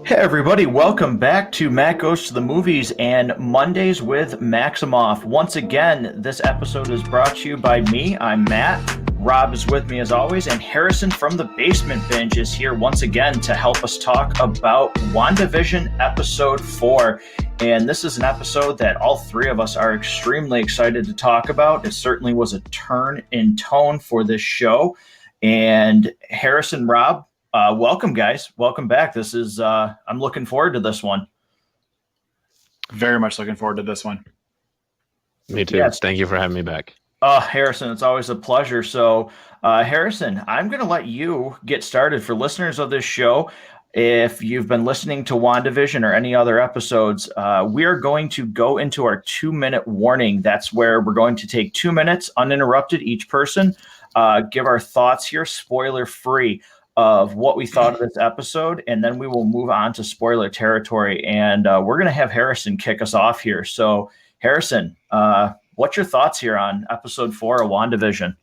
Hey everybody, welcome back to Matt Goes to the Movies and Mondays with Maximoff. Once again, this episode is brought to you by me. I'm Matt. Rob is with me as always, and Harrison from the Basement Binge is here once again to help us talk about WandaVision Episode 4. And this is an episode that all three of us are extremely excited to talk about. It certainly was a turn in tone for this show. And Harrison, Rob, welcome, guys. Welcome back. This is I'm looking forward to this one. Very much looking forward to this one. Me too. Yes. Thank you for having me back. Harrison, it's always a pleasure. So, Harrison, I'm going to let you get started. For listeners of this show, if you've been listening to WandaVision or any other episodes, we are going to go into our 2-minute warning. That's where we're going to take 2 minutes uninterrupted, each person, give our thoughts here, spoiler free, of what we thought of this episode, and then we will move on to spoiler territory. And we're going to have Harrison kick us off here. So, Harrison, what's your thoughts here on episode 4 of WandaVision?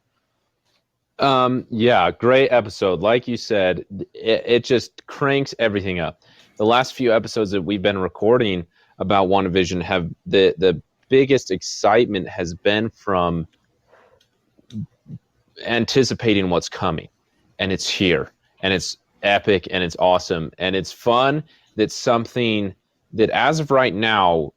Yeah, great episode. Like you said, it just cranks everything up. The last few episodes that we've been recording about WandaVision have the biggest excitement has been from anticipating what's coming, and it's here. And it's epic and it's awesome and it's fun. That's something that as of right now,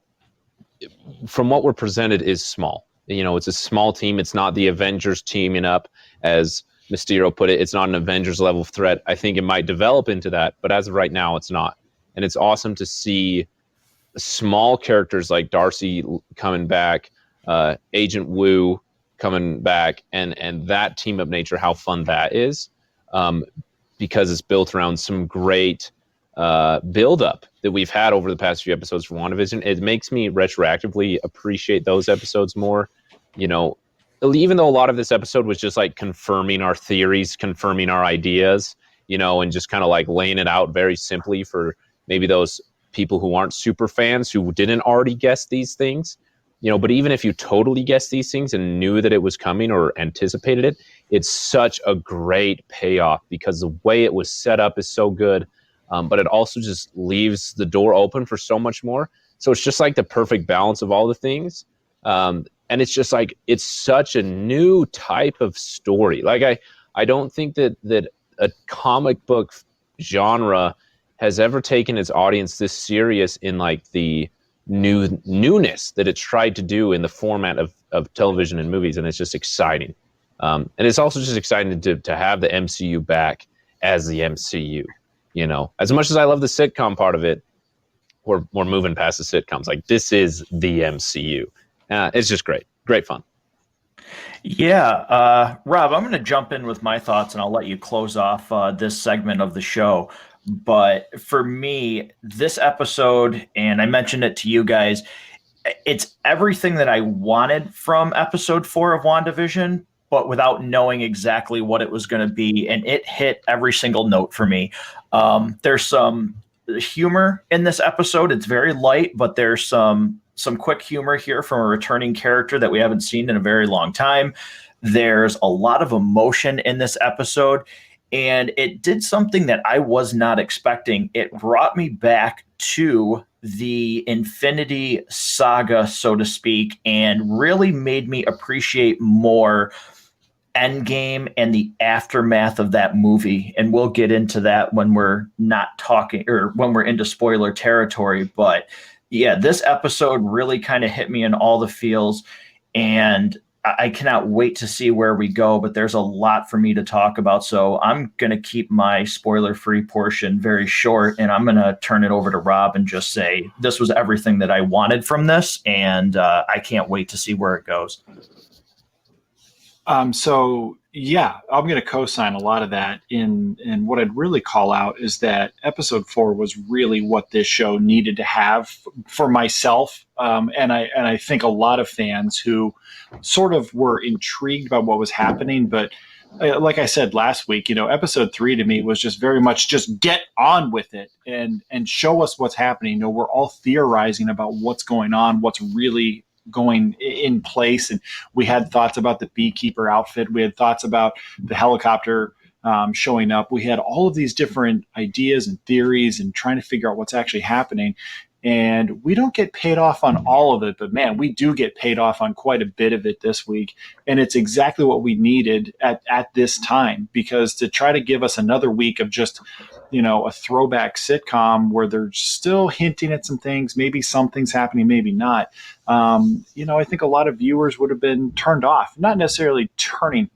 from what we're presented, is small. You know, it's a small team. It's not the Avengers teaming up, as Mysterio put it. It's not an Avengers level threat. I think it might develop into that, but as of right now, it's not. And it's awesome to see small characters like Darcy coming back, Agent Wu coming back, and that team up nature, how fun that is. Because it's built around some great build-up that we've had over the past few episodes for WandaVision. It makes me retroactively appreciate those episodes more. You know, even though a lot of this episode was just like confirming our theories, confirming our ideas, you know, and just kind of like laying it out very simply for maybe those people who aren't super fans who didn't already guess these things. You know, but even if you totally guessed these things and knew that it was coming or anticipated it, it's such a great payoff because the way it was set up is so good, but it also just leaves the door open for so much more. So it's just like the perfect balance of all the things. And it's just like, it's such a new type of story. Like I don't think that a comic book genre has ever taken its audience this serious in like the newness that it's tried to do in the format of television and movies, and it's just exciting. And it's also just exciting to have the MCU back as the MCU. You know, as much as I love the sitcom part of it, we're moving past the sitcoms. Like, this is the MCU. It's just great fun. Yeah, Rob, I'm going to jump in with my thoughts, and I'll let you close off this segment of the show. But for me, this episode, and I mentioned it to you guys, it's everything that I wanted from episode 4 of WandaVision, but without knowing exactly what it was going to be. And it hit every single note for me. There's some humor in this episode. It's very light, but there's some quick humor here from a returning character that we haven't seen in a very long time. There's a lot of emotion in this episode. And it did something that I was not expecting. It brought me back to the Infinity Saga, so to speak, and really made me appreciate more Endgame and the aftermath of that movie. And we'll get into that when we're not talking, or when we're into spoiler territory. But yeah, this episode really kind of hit me in all the feels, and I cannot wait to see where we go, but there's a lot for me to talk about. So I'm going to keep my spoiler-free portion very short, and I'm going to turn it over to Rob and just say this was everything that I wanted from this, and I can't wait to see where it goes. So yeah, I'm going to co-sign a lot of that. And what I'd really call out is that episode 4 was really what this show needed to have for myself. And I think a lot of fans who sort of were intrigued by what was happening, but like I said last week, you know, episode 3 to me was just very much just get on with it and show us what's happening. You know, we're all theorizing about what's going on, what's really going in place. And we had thoughts about the beekeeper outfit. We had thoughts about the helicopter showing up. We had all of these different ideas and theories and trying to figure out what's actually happening. And we don't get paid off on all of it, but man, we do get paid off on quite a bit of it this week. And it's exactly what we needed at this time, because to try to give us another week of just, a throwback sitcom where they're still hinting at some things, maybe something's happening, maybe not. I think a lot of viewers would have been turned off, not necessarily turning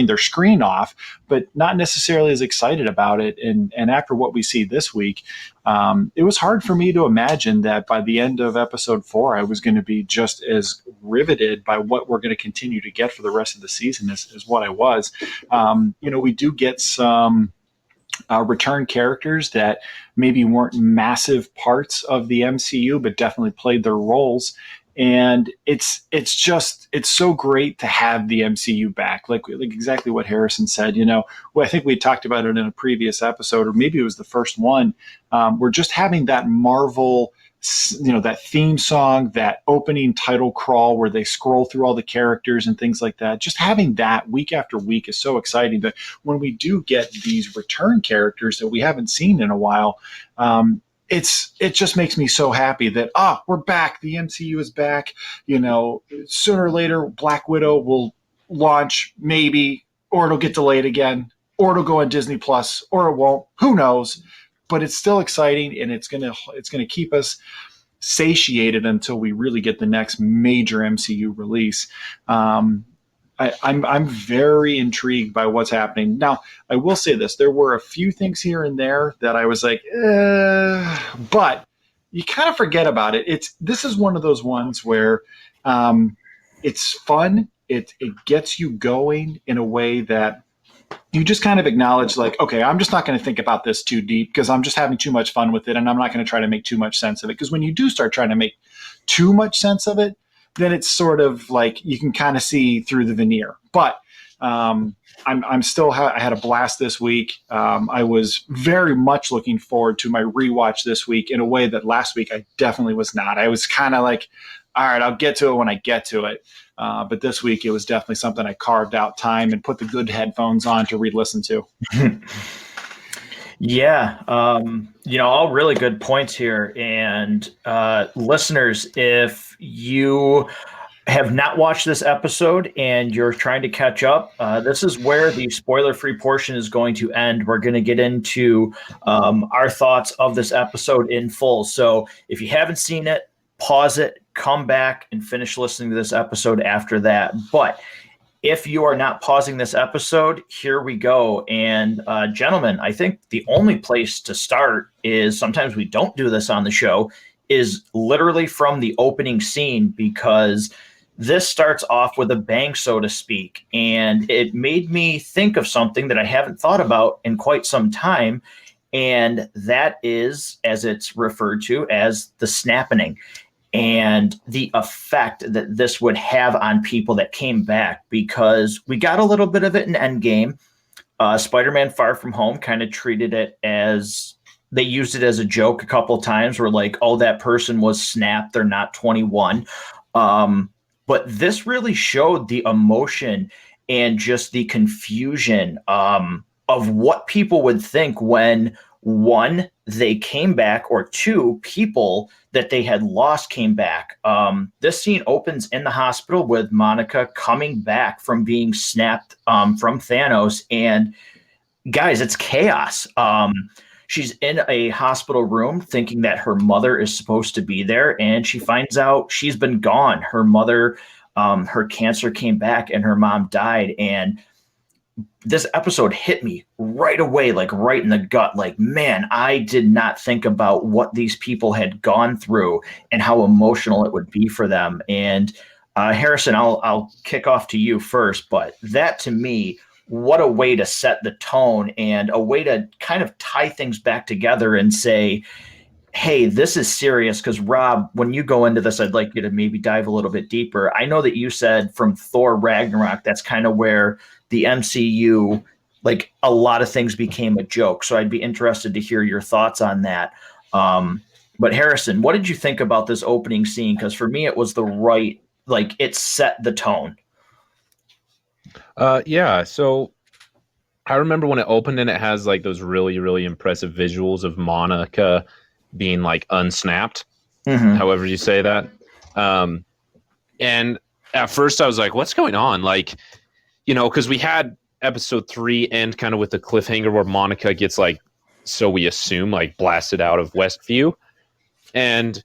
their screen off, but not necessarily as excited about it. And after what we see this week, it was hard for me to imagine that by the end of episode 4, I was going to be just as riveted by what we're going to continue to get for the rest of the season as what I was. We do get some return characters that maybe weren't massive parts of the MCU, but definitely played their roles. And it's so great to have the MCU back, like exactly what Harrison said. I think we talked about it in a previous episode, or maybe it was the first one. We're just having that Marvel, that theme song, that opening title crawl where they scroll through all the characters and things like that. Just having that week after week is so exciting. That when we do get these return characters that we haven't seen in a while, it just makes me so happy that, we're back. The MCU is back. Sooner or later, Black Widow will launch, maybe, or it'll get delayed again, or it'll go on Disney Plus, or it won't. Who knows? But it's still exciting, and it's gonna keep us satiated until we really get the next major MCU release. I'm very intrigued by what's happening. Now, I will say this. There were a few things here and there that I was like, but you kind of forget about it. This is one of those ones where it's fun. It gets you going in a way that you just kind of acknowledge, like, okay, I'm just not going to think about this too deep because I'm just having too much fun with it, and I'm not going to try to make too much sense of it. Because when you do start trying to make too much sense of it, then it's sort of like you can kind of see through the veneer. But I'm still I had a blast this week. I was very much looking forward to my rewatch this week in a way that last week I definitely was not. I was kind of like, all right, I'll get to it when I get to it. But this week it was definitely something I carved out time and put the good headphones on to re-listen to. Yeah, all really good points here. And listeners, if you have not watched this episode and you're trying to catch up, this is where the spoiler-free portion is going to end. We're going to get into our thoughts of this episode in full. So if you haven't seen it, pause it, come back, and finish listening to this episode after that. But if you are not pausing this episode, here we go. And gentlemen, I think the only place to start is, sometimes we don't do this on the show, is literally from the opening scene, because this starts off with a bang, so to speak. And it made me think of something that I haven't thought about in quite some time. And that is, as it's referred to, as the snapping, and the effect that this would have on people that came back, because we got a little bit of it in Endgame. Spider-Man Far From Home kind of treated it as, they used it as a joke a couple of times, where like, oh, that person was snapped, they're not 21. But this really showed the emotion and just the confusion of what people would think when, one, they came back, or two, people that they had lost came back. This scene opens in the hospital with Monica coming back from being snapped from Thanos. And guys, it's chaos. She's in a hospital room thinking that her mother is supposed to be there, and she finds out she's been gone. Her mother, her cancer came back, and her mom died. And this episode hit me right away, like right in the gut. Like, man, I did not think about what these people had gone through and how emotional it would be for them. And Harrison, I'll kick off to you first, but that, to me, what a way to set the tone and a way to kind of tie things back together and say, hey, this is serious. Because Rob, when you go into this, I'd like you to maybe dive a little bit deeper. I know that you said from Thor Ragnarok, that's kind of where the MCU, like, a lot of things became a joke. So I'd be interested to hear your thoughts on that. But Harrison, what did you think about this opening scene? Because for me, it was the right, like, it set the tone. Yeah. So I remember when it opened and it has like those really, really impressive visuals of Monica being like unsnapped, however you say that. And at first I was like, what's going on? Like, you know, because we had episode 3 end kind of with the cliffhanger where Monica gets like, so we assume, like blasted out of Westview. And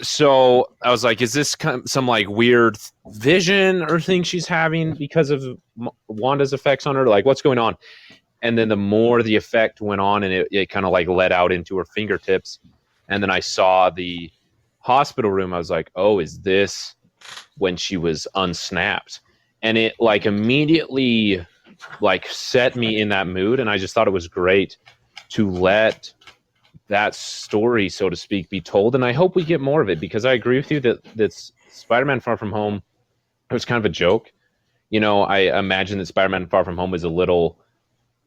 so I was like, is this some like weird vision or thing she's having because of Wanda's effects on her? Like, what's going on? And then the more the effect went on and it kind of like led out into her fingertips. And then I saw the hospital room. I was like, oh, is this when she was unsnapped? And it like immediately like set me in that mood. And I just thought it was great to let that story, so to speak, be told. And I hope we get more of it, because I agree with you that Spider-Man Far From Home, it was kind of a joke. You know, I imagine that Spider-Man Far From Home was a little,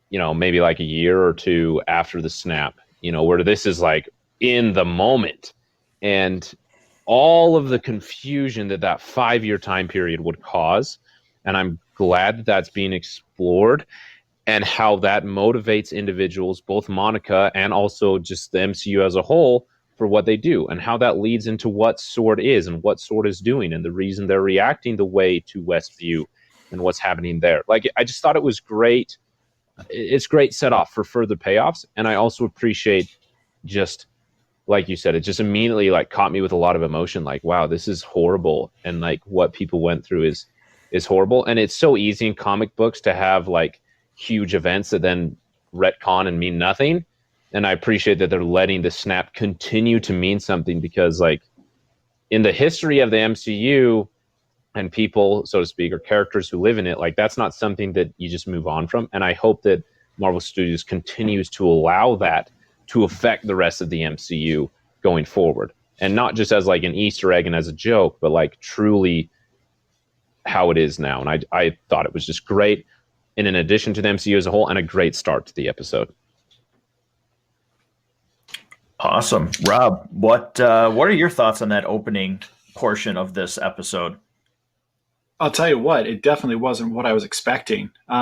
you know, maybe like a year or two after the snap, you know, where this is like in the moment. And all of the confusion that 5-year time period would cause. And I'm glad that that's being explored, and how that motivates individuals, both Monica and also just the MCU as a whole, for what they do, and how that leads into what S.W.O.R.D. is and what S.W.O.R.D. is doing, and the reason they're reacting the way to Westview and what's happening there. Like, I just thought it was great. It's great set off for further payoffs. And I also appreciate, just like you said, it just immediately like caught me with a lot of emotion. Like, wow, this is horrible. And like what people went through is horrible. And it's so easy in comic books to have like huge events that then retcon and mean nothing. And I appreciate that they're letting the snap continue to mean something, because like in the history of the MCU and people, so to speak, or characters who live in it, like that's not something that you just move on from. And I hope that Marvel Studios continues to allow that to affect the rest of the MCU going forward, and not just as like an Easter egg and as a joke, but like truly how it is now. And I thought it was just great. And in addition to the MCU as a whole, and a great start to the episode. Awesome. Rob, what are your thoughts on that opening portion of this episode? I'll tell you what, it definitely wasn't what I was expecting, but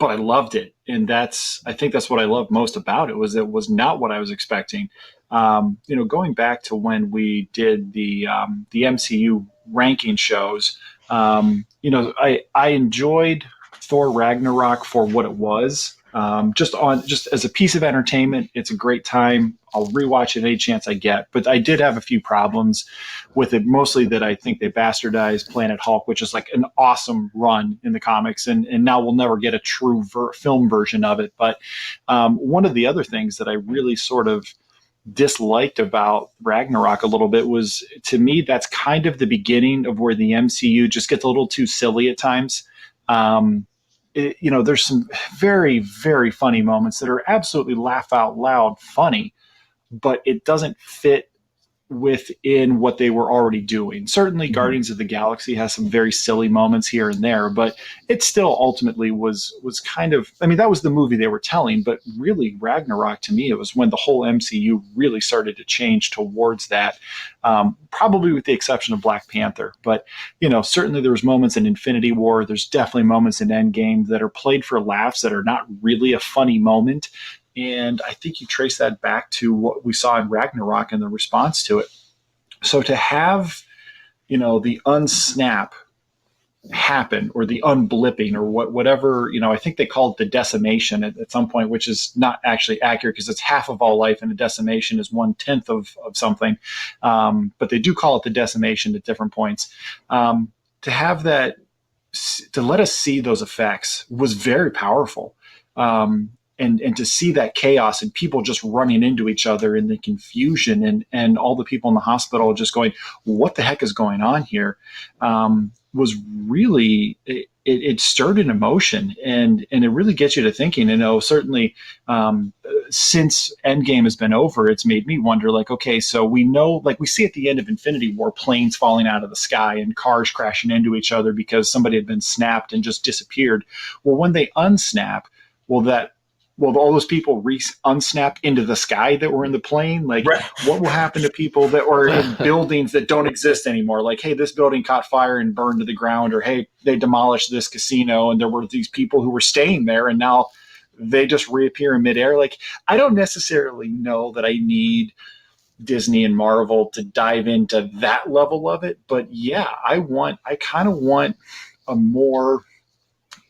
I loved it. And I think that's what I love most about it, was not what I was expecting. You know, going back to when we did the MCU ranking shows, you know, I enjoyed Thor Ragnarok for what it was. Just as a piece of entertainment, it's a great time. I'll rewatch it any chance I get. But I did have a few problems with it, mostly that I think they bastardized Planet Hulk, which is like an awesome run in the comics, and now we'll never get a true film version of it. But one of the other things that I really sort of disliked about Ragnarok a little bit was, to me, that's kind of the beginning of where the MCU just gets a little too silly at times. You know, there's some very, very funny moments that are absolutely laugh out loud funny, but it doesn't fit within what they were already doing. Certainly Guardians of the Galaxy has some very silly moments here and there, but it still ultimately was kind of, I mean, that was the movie they were telling, but really Ragnarok, to me, it was when the whole MCU really started to change towards that, probably with the exception of Black Panther. But, you know, certainly there was moments in Infinity War, there's definitely moments in Endgame that are played for laughs that are not really a funny moment. And I think you trace that back to what we saw in Ragnarok and the response to it. So to have, you know, the unsnap happen, or the unblipping, or whatever, you know, I think they called it the decimation at some point, which is not actually accurate, because it's half of all life and a decimation is 1/10 of something. But they do call it the decimation at different points. To have that, to let us see those effects was very powerful. And to see that chaos and people just running into each other in the confusion, and all the people in the hospital just going, what the heck is going on here? Was really, it stirred an emotion, and it really gets you to thinking. You know, certainly since Endgame has been over, it's made me wonder, like, okay, so we know, like we see at the end of Infinity War, planes falling out of the sky and cars crashing into each other because somebody had been snapped and just disappeared. Well, when they unsnap, will all those people unsnap into the sky that were in the plane? Like, right. What will happen to people that were in buildings that don't exist anymore? Like, hey, this building caught fire and burned to the ground, or hey, they demolished this casino and there were these people who were staying there and now they just reappear in midair. Like, I don't necessarily know that I need Disney and Marvel to dive into that level of it, but yeah, I kind of want a more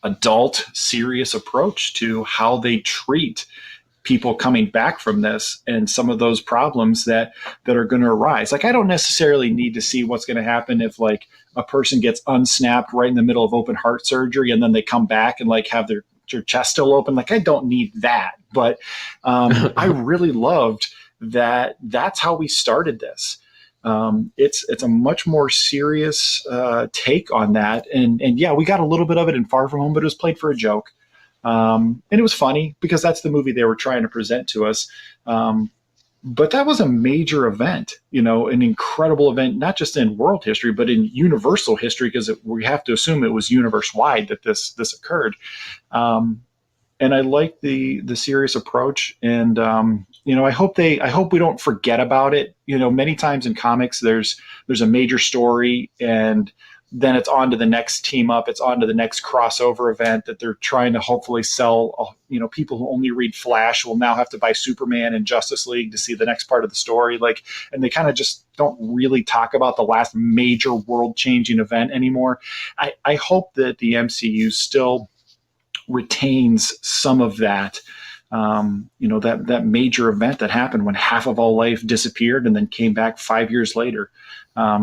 adult, serious approach to how they treat people coming back from this and some of those problems that are going to arise. Like, I don't necessarily need to see what's going to happen if like a person gets unsnapped right in the middle of open heart surgery and then they come back and like have their chest still open. Like, I don't need that, but I really loved that. That's how we started this. It's a much more serious take on that, and yeah, we got a little bit of it in Far From Home, but it was played for a joke, and it was funny because that's the movie they were trying to present to us. But that was a major event, an incredible event, not just in world history, but in universal history, because we have to assume it was universe wide that this occurred. And I like the serious approach, and I hope we don't forget about it. Many times in comics, there's a major story, and then it's on to the next team up. It's on to the next crossover event that they're trying to hopefully sell. People who only read Flash will now have to buy Superman and Justice League to see the next part of the story. And they kind of just don't really talk about the last major world-changing event anymore. I hope that the MCU still retains some of that, that major event that happened when half of all life disappeared and then came back 5 years later.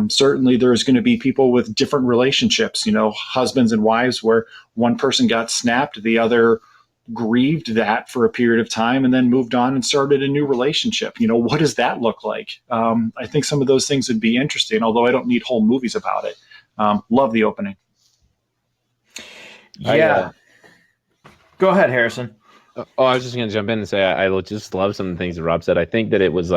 Certainly there's going to be people with different relationships, husbands and wives, where one person got snapped, the other grieved that for a period of time and then moved on and started a new relationship. What does that look like? I think some of those things would be interesting, although I don't need whole movies about it. Love the opening. Yeah. Go ahead, Harrison. Oh, I was just going to jump in and say I just love some of the things that Rob said. I think that it was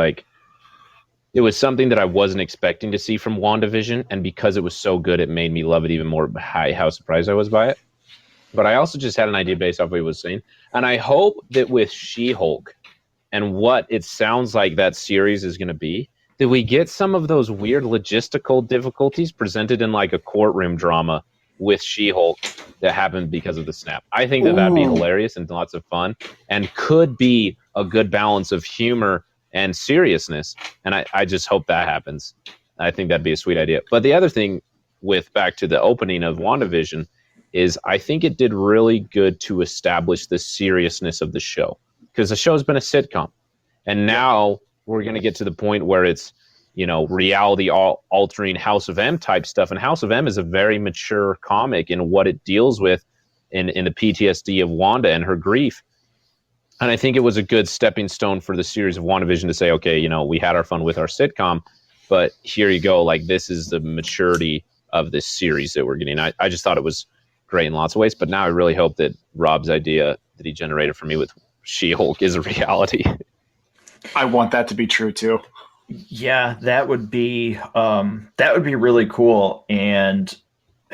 something that I wasn't expecting to see from WandaVision, and because it was so good, it made me love it even more. How surprised I was by it. But I also just had an idea based off what he was saying, and I hope that with She-Hulk and what it sounds like that series is going to be, that we get some of those weird logistical difficulties presented in like a courtroom drama with She-Hulk that happened because of the snap. I think that'd be hilarious and lots of fun, and could be a good balance of humor and seriousness. And I just hope that happens. I think that'd be a sweet idea. But the other thing, with back to the opening of WandaVision, is I think it did really good to establish the seriousness of the show, because the show's been a sitcom, and now we're going to get to the point where it's reality altering House of M type stuff. And House of M is a very mature comic in what it deals with in the PTSD of Wanda and her grief. And I think it was a good stepping stone for the series of WandaVision to say, okay, we had our fun with our sitcom, but here you go. Like, this is the maturity of this series that we're getting. I just thought it was great in lots of ways, but now I really hope that Rob's idea that he generated for me with She-Hulk is a reality. I want that to be true too. Yeah, that would be really cool. And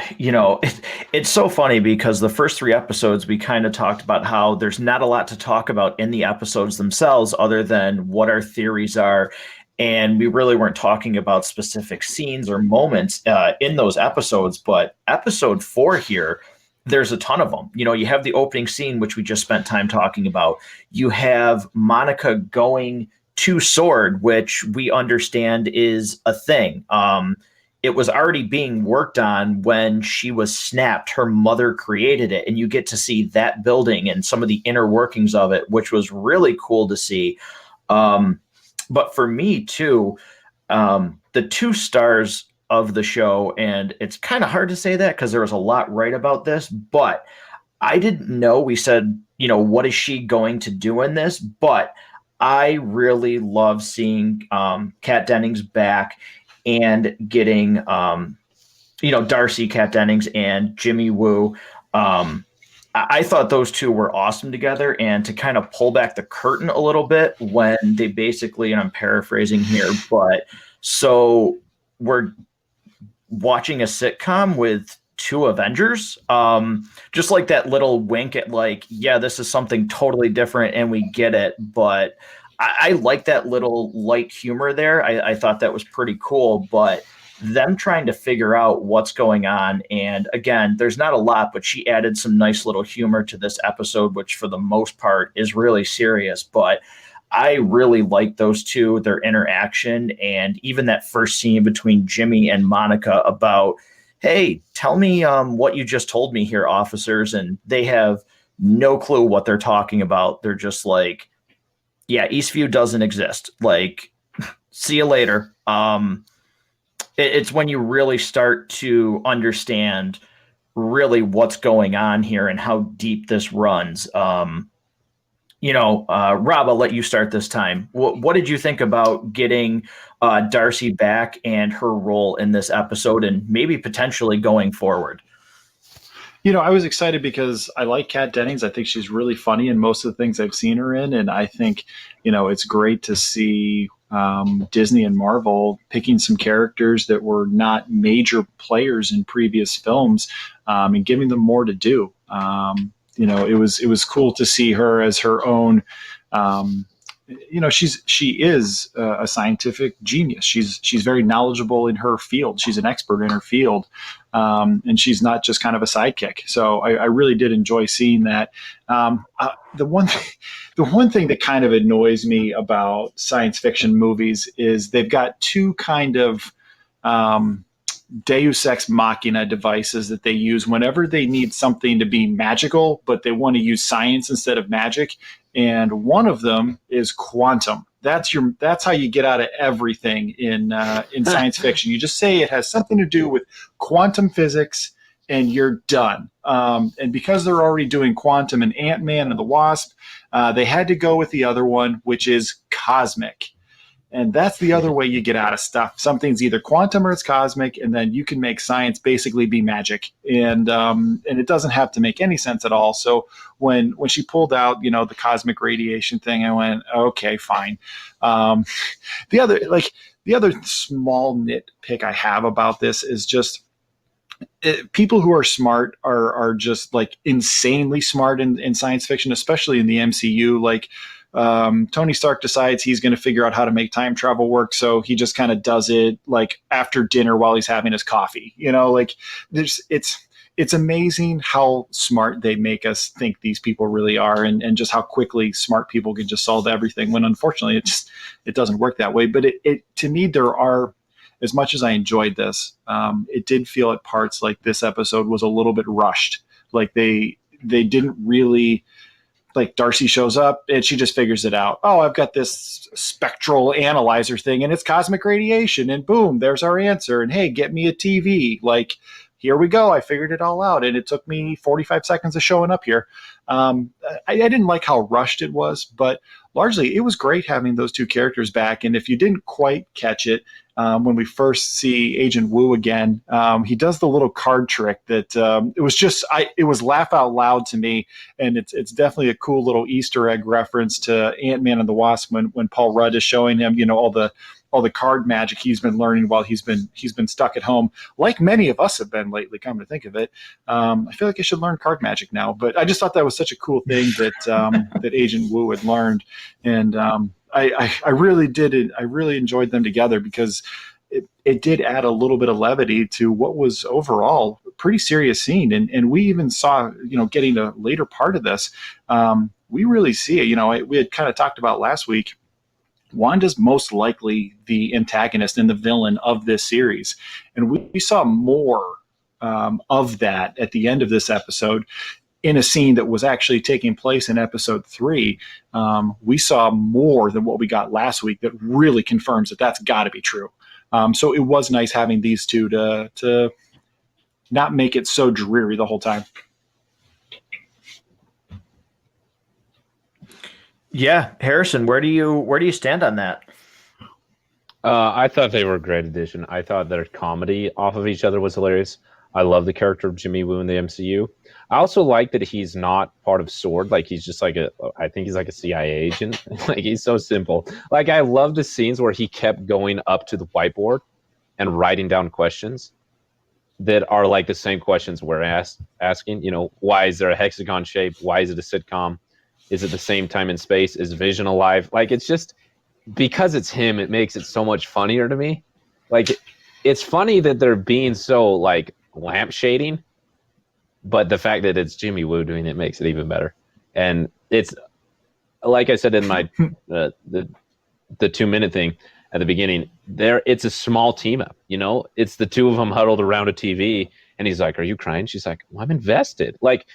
it's so funny because the first 3 episodes we kind of talked about how there's not a lot to talk about in the episodes themselves other than what our theories are, and we really weren't talking about specific scenes or moments in those episodes. But episode 4 here, there's a ton of them. You have the opening scene, which we just spent time talking about. You have Monica going to S.W.O.R.D., which we understand is a thing. It was already being worked on when she was snapped. Her mother created it, and you get to see that building and some of the inner workings of it, which was really cool to see. But for me too, the 2 stars of the show, and it's kind of hard to say that because there was a lot right about this, but I didn't know. We said, what is she going to do in this? But I really love seeing Kat Dennings back and getting, Darcy Kat Dennings and Jimmy Woo. I thought those 2 were awesome together, and to kind of pull back the curtain a little bit when they basically, and I'm paraphrasing here, but so we're watching a sitcom with 2 Avengers, just like that little wink at this is something totally different and we get it. But I like that little light humor there. I thought that was pretty cool. But them trying to figure out what's going on. And again, there's not a lot, but she added some nice little humor to this episode, which for the most part is really serious. But I really like those two, their interaction, and even that first scene between Jimmy and Monica about, hey, tell me what you just told me here, officers. And they have no clue what they're talking about. They're just like, yeah, Eastview doesn't exist. Like, see you later. It's when you really start to understand really what's going on here and how deep this runs. Rob, I'll let you start this time. What did you think about getting Darcy back and her role in this episode and maybe potentially going forward? I was excited because I like Kat Dennings. I think she's really funny in most of the things I've seen her in. And I think, it's great to see Disney and Marvel picking some characters that were not major players in previous films and giving them more to do. It was cool to see her as her own. She is a scientific genius. She's very knowledgeable in her field. She's an expert in her field, and she's not just kind of a sidekick. So I really did enjoy seeing that. The one thing that kind of annoys me about science fiction movies is they've got two kind of Deus Ex Machina devices that they use whenever they need something to be magical, but they want to use science instead of magic. And one of them is quantum. That's how you get out of everything in science fiction. You just say it has something to do with quantum physics, and you're done. And because they're already doing quantum and Ant-Man and the Wasp, they had to go with the other one, which is cosmic. And that's the other way you get out of stuff. Something's either quantum or it's cosmic, and then you can make science basically be magic. And it doesn't have to make any sense at all. So when she pulled out, the cosmic radiation thing, I went, okay, fine. The other small nitpick I have about this is just people who are smart are just like insanely smart in science fiction, especially in the MCU. Like, Tony Stark decides he's going to figure out how to make time travel work, so he just kind of does it like after dinner while he's having his coffee. It's amazing how smart they make us think these people really are, and just how quickly smart people can just solve everything. When unfortunately it doesn't work that way. But it to me, there are, as much as I enjoyed this, it did feel at parts like this episode was a little bit rushed. Like they didn't really. Like Darcy shows up and she just figures it out. Oh, I've got this spectral analyzer thing and it's cosmic radiation, and boom, there's our answer. And hey, get me a TV. Like, here we go. I figured it all out. And it took me 45 seconds of showing up here. I didn't like how rushed it was, but largely it was great having those two characters back. And if you didn't quite catch it, when we first see Agent Wu again, he does the little card trick that it was laugh out loud to me. And it's definitely a cool little Easter egg reference to Ant-Man and the Wasp when Paul Rudd is showing him, all the card magic he's been learning while he's been stuck at home, like many of us have been lately, come to think of it. I feel like I should learn card magic now, but I just thought that was such a cool thing that Agent Wu had learned. And I really did it. I really enjoyed them together because it did add a little bit of levity to what was overall a pretty serious scene. And we even saw, getting a later part of this, we really see it. We had kind of talked about last week, Wanda's most likely the antagonist and the villain of this series. And we saw more of that at the end of this episode in a scene that was actually taking place in episode 3. We saw more than what we got last week that really confirms that that's got to be true. So it was nice having these two to not make it so dreary the whole time. Yeah, Harrison, where do you stand on that? I thought they were a great addition. I thought their comedy off of each other was hilarious. I love the character of Jimmy Woo in the MCU. I also like that he's not part of SWORD. Like, he's just I think he's like a CIA agent. Like, he's so simple. Like, I love the scenes where he kept going up to the whiteboard and writing down questions that are like the same questions we're asking. Why is there a hexagon shape? Why is it a sitcom? Is it the same time and space? Is Vision alive? Like, it's just because it's him, it makes it so much funnier to me. Like, it's funny that they're being so like lampshading, but the fact that it's Jimmy Woo doing it makes it even better. And it's like I said in my the 2-minute thing at the beginning, it's a small team up, you know? It's the two of them huddled around a TV, and he's like, "Are you crying?" She's like, "Well, I'm invested." Like,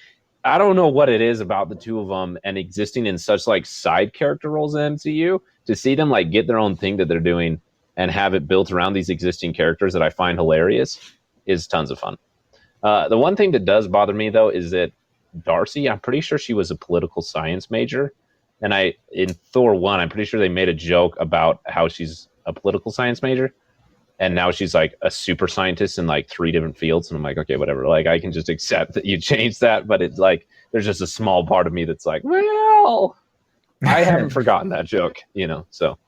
I don't know what it is about the two of them and existing in such like side character roles in MCU, to see them like get their own thing that they're doing and have it built around these existing characters that I find hilarious is tons of fun. The one thing that does bother me though is that Darcy, I'm pretty sure she was a political science major. And in Thor 1, I'm pretty sure they made a joke about how she's a political science major. And now she's like a super scientist in like 3 different fields. And I'm like, okay, whatever. Like, I can just accept that you changed that. But it's like, there's just a small part of me that's like, well, I haven't forgotten that joke, you know, so.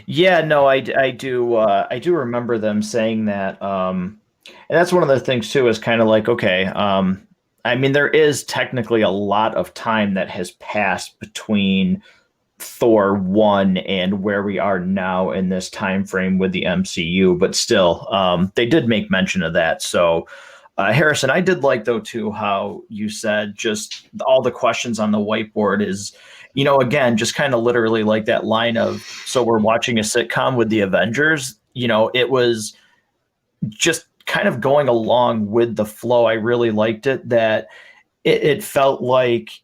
Yeah, no, I do remember them saying that. And that's one of the things too, is kind of like, okay, I mean, there is technically a lot of time that has passed between Thor 1 and where we are now in this time frame with the MCU, but still, they did make mention of that. So, Harrison, I did like though too how you said just all the questions on the whiteboard is, you know, again, just kind of literally like that line of, so we're watching a sitcom with the Avengers. You know, it was just kind of going along with the flow. I really liked it, that it felt like,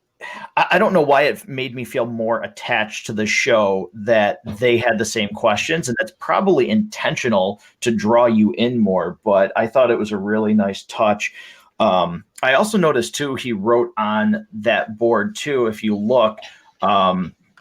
I don't know why it made me feel more attached to the show that they had the same questions, and that's probably intentional to draw you in more, but I thought it was a really nice touch. I also noticed too, he wrote on that board too, if you look,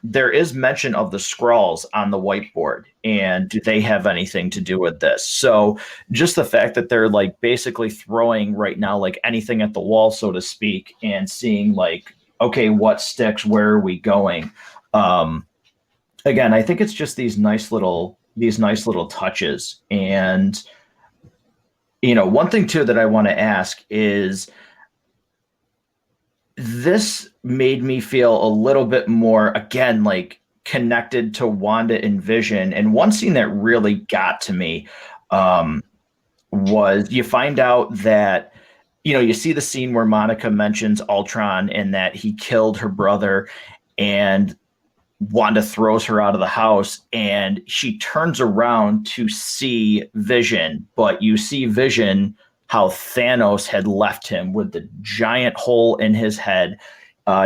there is mention of the Skrulls on the whiteboard, and do they have anything to do with this? So just the fact that they're like basically throwing right now like anything at the wall, so to speak, and seeing like, okay, what sticks, where are we going? Again, I think it's just these nice little touches. And you know, one thing too that I want to ask is, this made me feel a little bit more, again, like connected to Wanda and Vision. And one scene that really got to me was, you find out that, you know, you see the scene where Monica mentions Ultron and that he killed her brother, and Wanda throws her out of the house, and she turns around to see Vision, but you see Vision, how Thanos had left him with the giant hole in his head.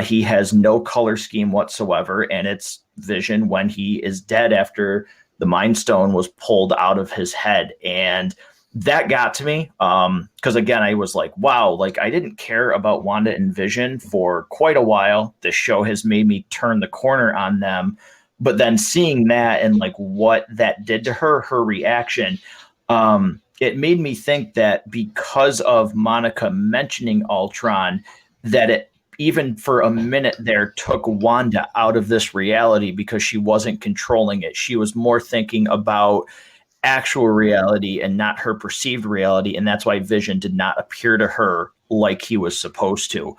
He has no color scheme whatsoever, and it's Vision when he is dead after the Mind Stone was pulled out of his head. And that got to me, because again, I was like, wow, like I didn't care about Wanda and Vision for quite a while. This show has made me turn the corner on them. But then seeing that and like what that did to her reaction, it made me think that because of Monica mentioning Ultron, that it even for a minute there took Wanda out of this reality, because she wasn't controlling it. She was more thinking about actual reality and not her perceived reality. And that's why Vision did not appear to her like he was supposed to.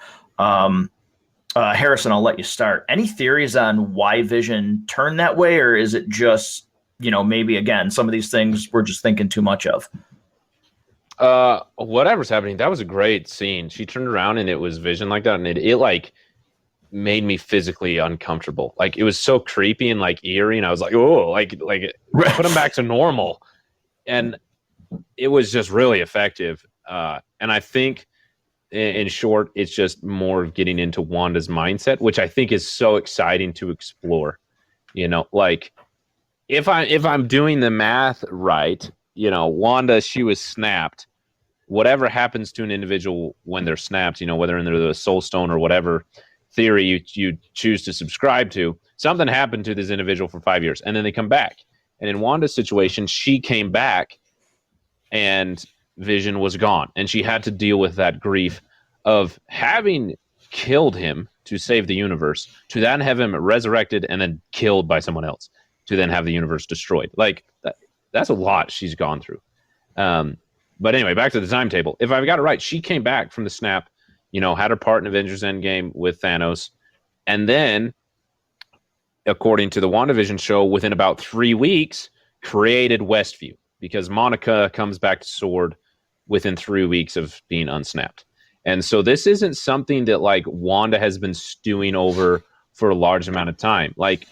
Harrison, I'll let you start. Any theories on why Vision turned that way, or is it just, you know, maybe again, some of these things we're just thinking too much of? Whatever's happening, that was a great scene. She turned around and it was Vision like that, and it like made me physically uncomfortable. Like, it was so creepy and like eerie, and I was like, oh, like put him back to normal. And it was just really effective. And I think in short, it's just more of getting into Wanda's mindset, which I think is so exciting to explore. You know, like if I'm doing the math right, you know, Wanda, she was snapped. Whatever happens to an individual when they're snapped, you know, whether they're the Soul Stone or whatever theory you choose to subscribe to, something happened to this individual for 5 years, and then they come back. And in Wanda's situation, she came back and Vision was gone, and she had to deal with that grief of having killed him to save the universe, to then have him resurrected and then killed by someone else, to then have the universe destroyed. Like, that's a lot she's gone through. But anyway, back to the timetable. If I've got it right, she came back from the snap, you know, had her part in Avengers Endgame with Thanos, and then, according to the WandaVision show, within about 3 weeks, created Westview because Monica comes back to Sword within 3 weeks of being unsnapped. And so this isn't something that like Wanda has been stewing over for a large amount of time. Like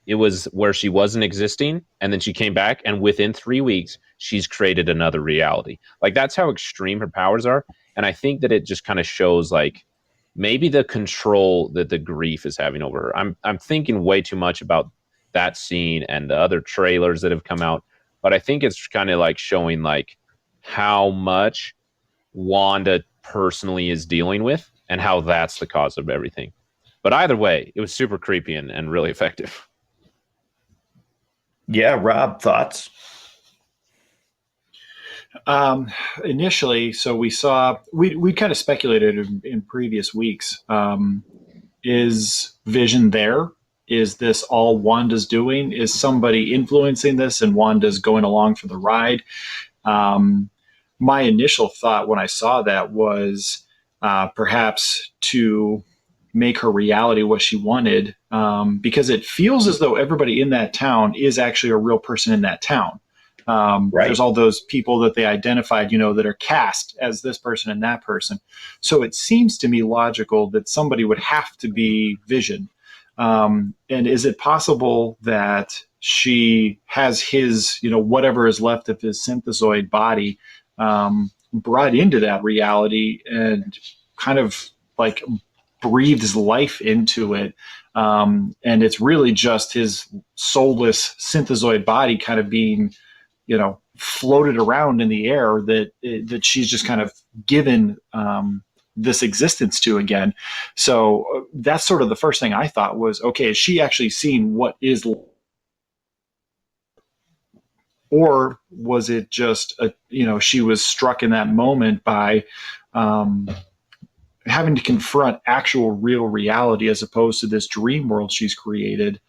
it was where she wasn't existing and then she came back and within 3 weeks she's created another reality. Like that's how extreme her powers are. And I think that it just kind of shows like maybe the control that the grief is having over her. I'm thinking way too much about that scene and the other trailers that have come out, but I think it's kind of like showing like how much Wanda personally is dealing with and how that's the cause of everything. But either way, it was super creepy and really effective. Yeah, Rob, thoughts? Initially, so we kind of speculated in previous weeks. Is Vision there? Is this all Wanda's doing? Is somebody influencing this and Wanda's going along for the ride? My initial thought when I saw that was perhaps to make her reality what she wanted, because it feels as though everybody in that town is actually a real person in that town. Right. There's all those people that they identified, that are cast as this person and that person. So it seems to me logical that somebody would have to be Vision. And is it possible that she has his, whatever is left of his synthezoid body, brought into that reality and kind of like breathes life into it? And it's really just his soulless synthezoid body kind of being, floated around in the air that she's just kind of given this existence to again. So that's sort of the first thing I thought was, okay, is she actually seeing what is, or was it just she was struck in that moment by having to confront actual real reality as opposed to this dream world she's created?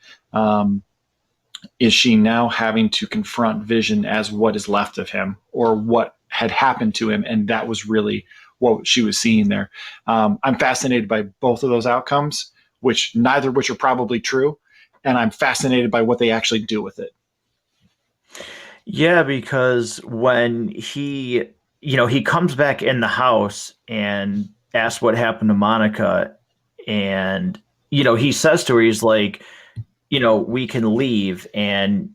Is she now having to confront Vision as what is left of him or what had happened to him? And that was really what she was seeing there. I'm fascinated by both of those outcomes, neither of which are probably true. And I'm fascinated by what they actually do with it. Yeah, because when he comes back in the house and asks what happened to Monica, and, he says to her, he's like, we can leave. And,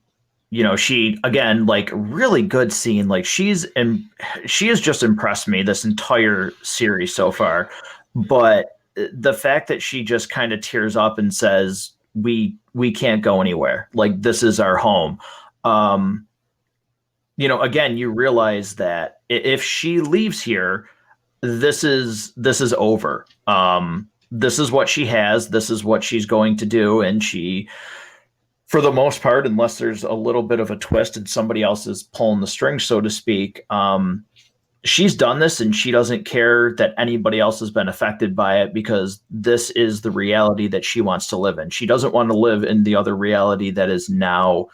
she, again, like really good scene. Like she has just impressed me this entire series so far. But the fact that she just kind of tears up and says, we can't go anywhere. Like, this is our home. Again, you realize that if she leaves here, this is over. This is what she has. This is what she's going to do. And she, for the most part, unless there's a little bit of a twist and somebody else is pulling the strings, so to speak, she's done this and she doesn't care that anybody else has been affected by it because this is the reality that she wants to live in. She doesn't want to live in the other reality that is now,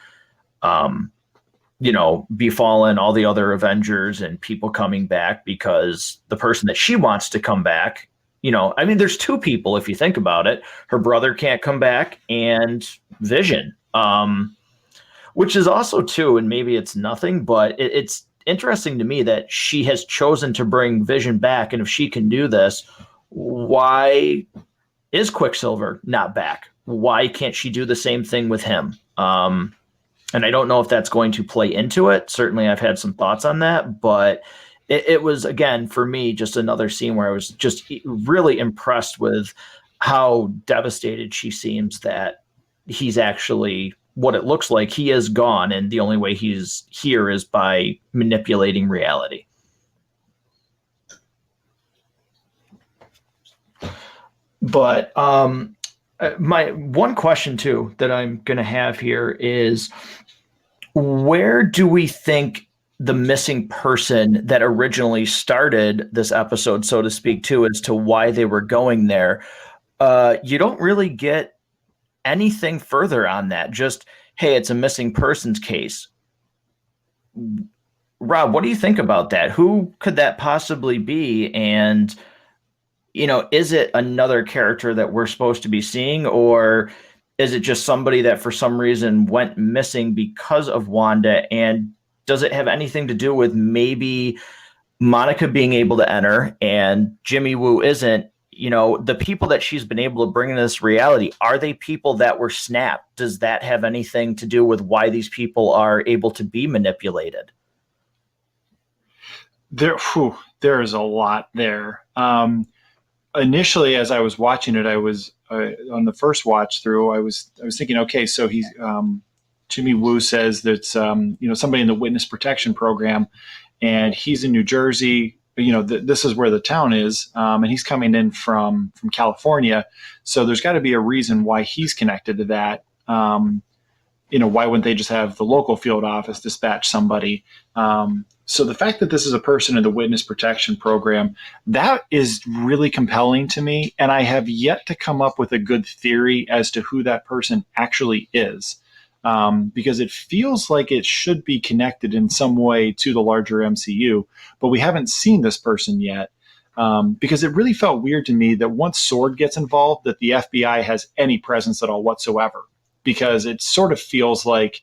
befallen all the other Avengers and people coming back, because the person that she wants to come back, there's two people, if you think about it. Her brother can't come back and Vision, which is also too, and maybe it's nothing, but it's interesting to me that she has chosen to bring Vision back. And if she can do this, why is Quicksilver not back? Why can't she do the same thing with him? And I don't know if that's going to play into it. Certainly I've had some thoughts on that, but it was, again, for me, just another scene where I was just really impressed with how devastated she seems that he's actually, what it looks like, he is gone. And the only way he's here is by manipulating reality. But my one question, too, that I'm going to have here is, where do we think the missing person that originally started this episode, so to speak, too, as to why they were going there? You don't really get anything further on that. Just, hey, it's a missing persons case. Rob, what do you think about that? Who could that possibly be? And, is it another character that we're supposed to be seeing? Or Is it just somebody that for some reason went missing because of Wanda? And does it have anything to do with maybe Monica being able to enter and Jimmy Woo isn't? The people that she's been able to bring into this reality, are they people that were snapped? Does that have anything to do with why these people are able to be manipulated? There is a lot there. Initially, as I was watching it, I was on the first watch through. I was thinking, okay, so he's Jimmy Woo says that somebody in the witness protection program, and he's in New Jersey. This is where the town is, and he's coming in from California. So there's got to be a reason why he's connected to that. Why wouldn't they just have the local field office dispatch somebody? So the fact that this is a person in the witness protection program, that is really compelling to me. And I have yet to come up with a good theory as to who that person actually is. Because it feels like it should be connected in some way to the larger MCU, but we haven't seen this person yet. Because it really felt weird to me that once SWORD gets involved, that the FBI has any presence at all whatsoever. Because it sort of feels like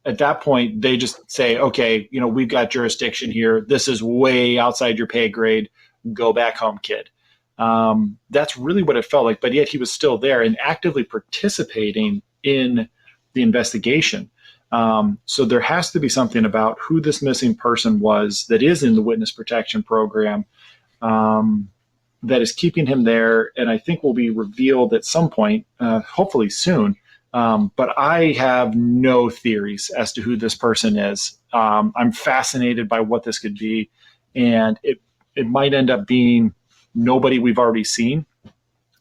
at that point, they just say, okay, we've got jurisdiction here. This is way outside your pay grade. Go back home, kid. That's really what it felt like. But yet he was still there and actively participating in the investigation. So there has to be something about who this missing person was that is in the witness protection program that is keeping him there. And I think will be revealed at some point, hopefully soon. But I have no theories as to who this person is. I'm fascinated by what this could be. And it might end up being nobody we've already seen,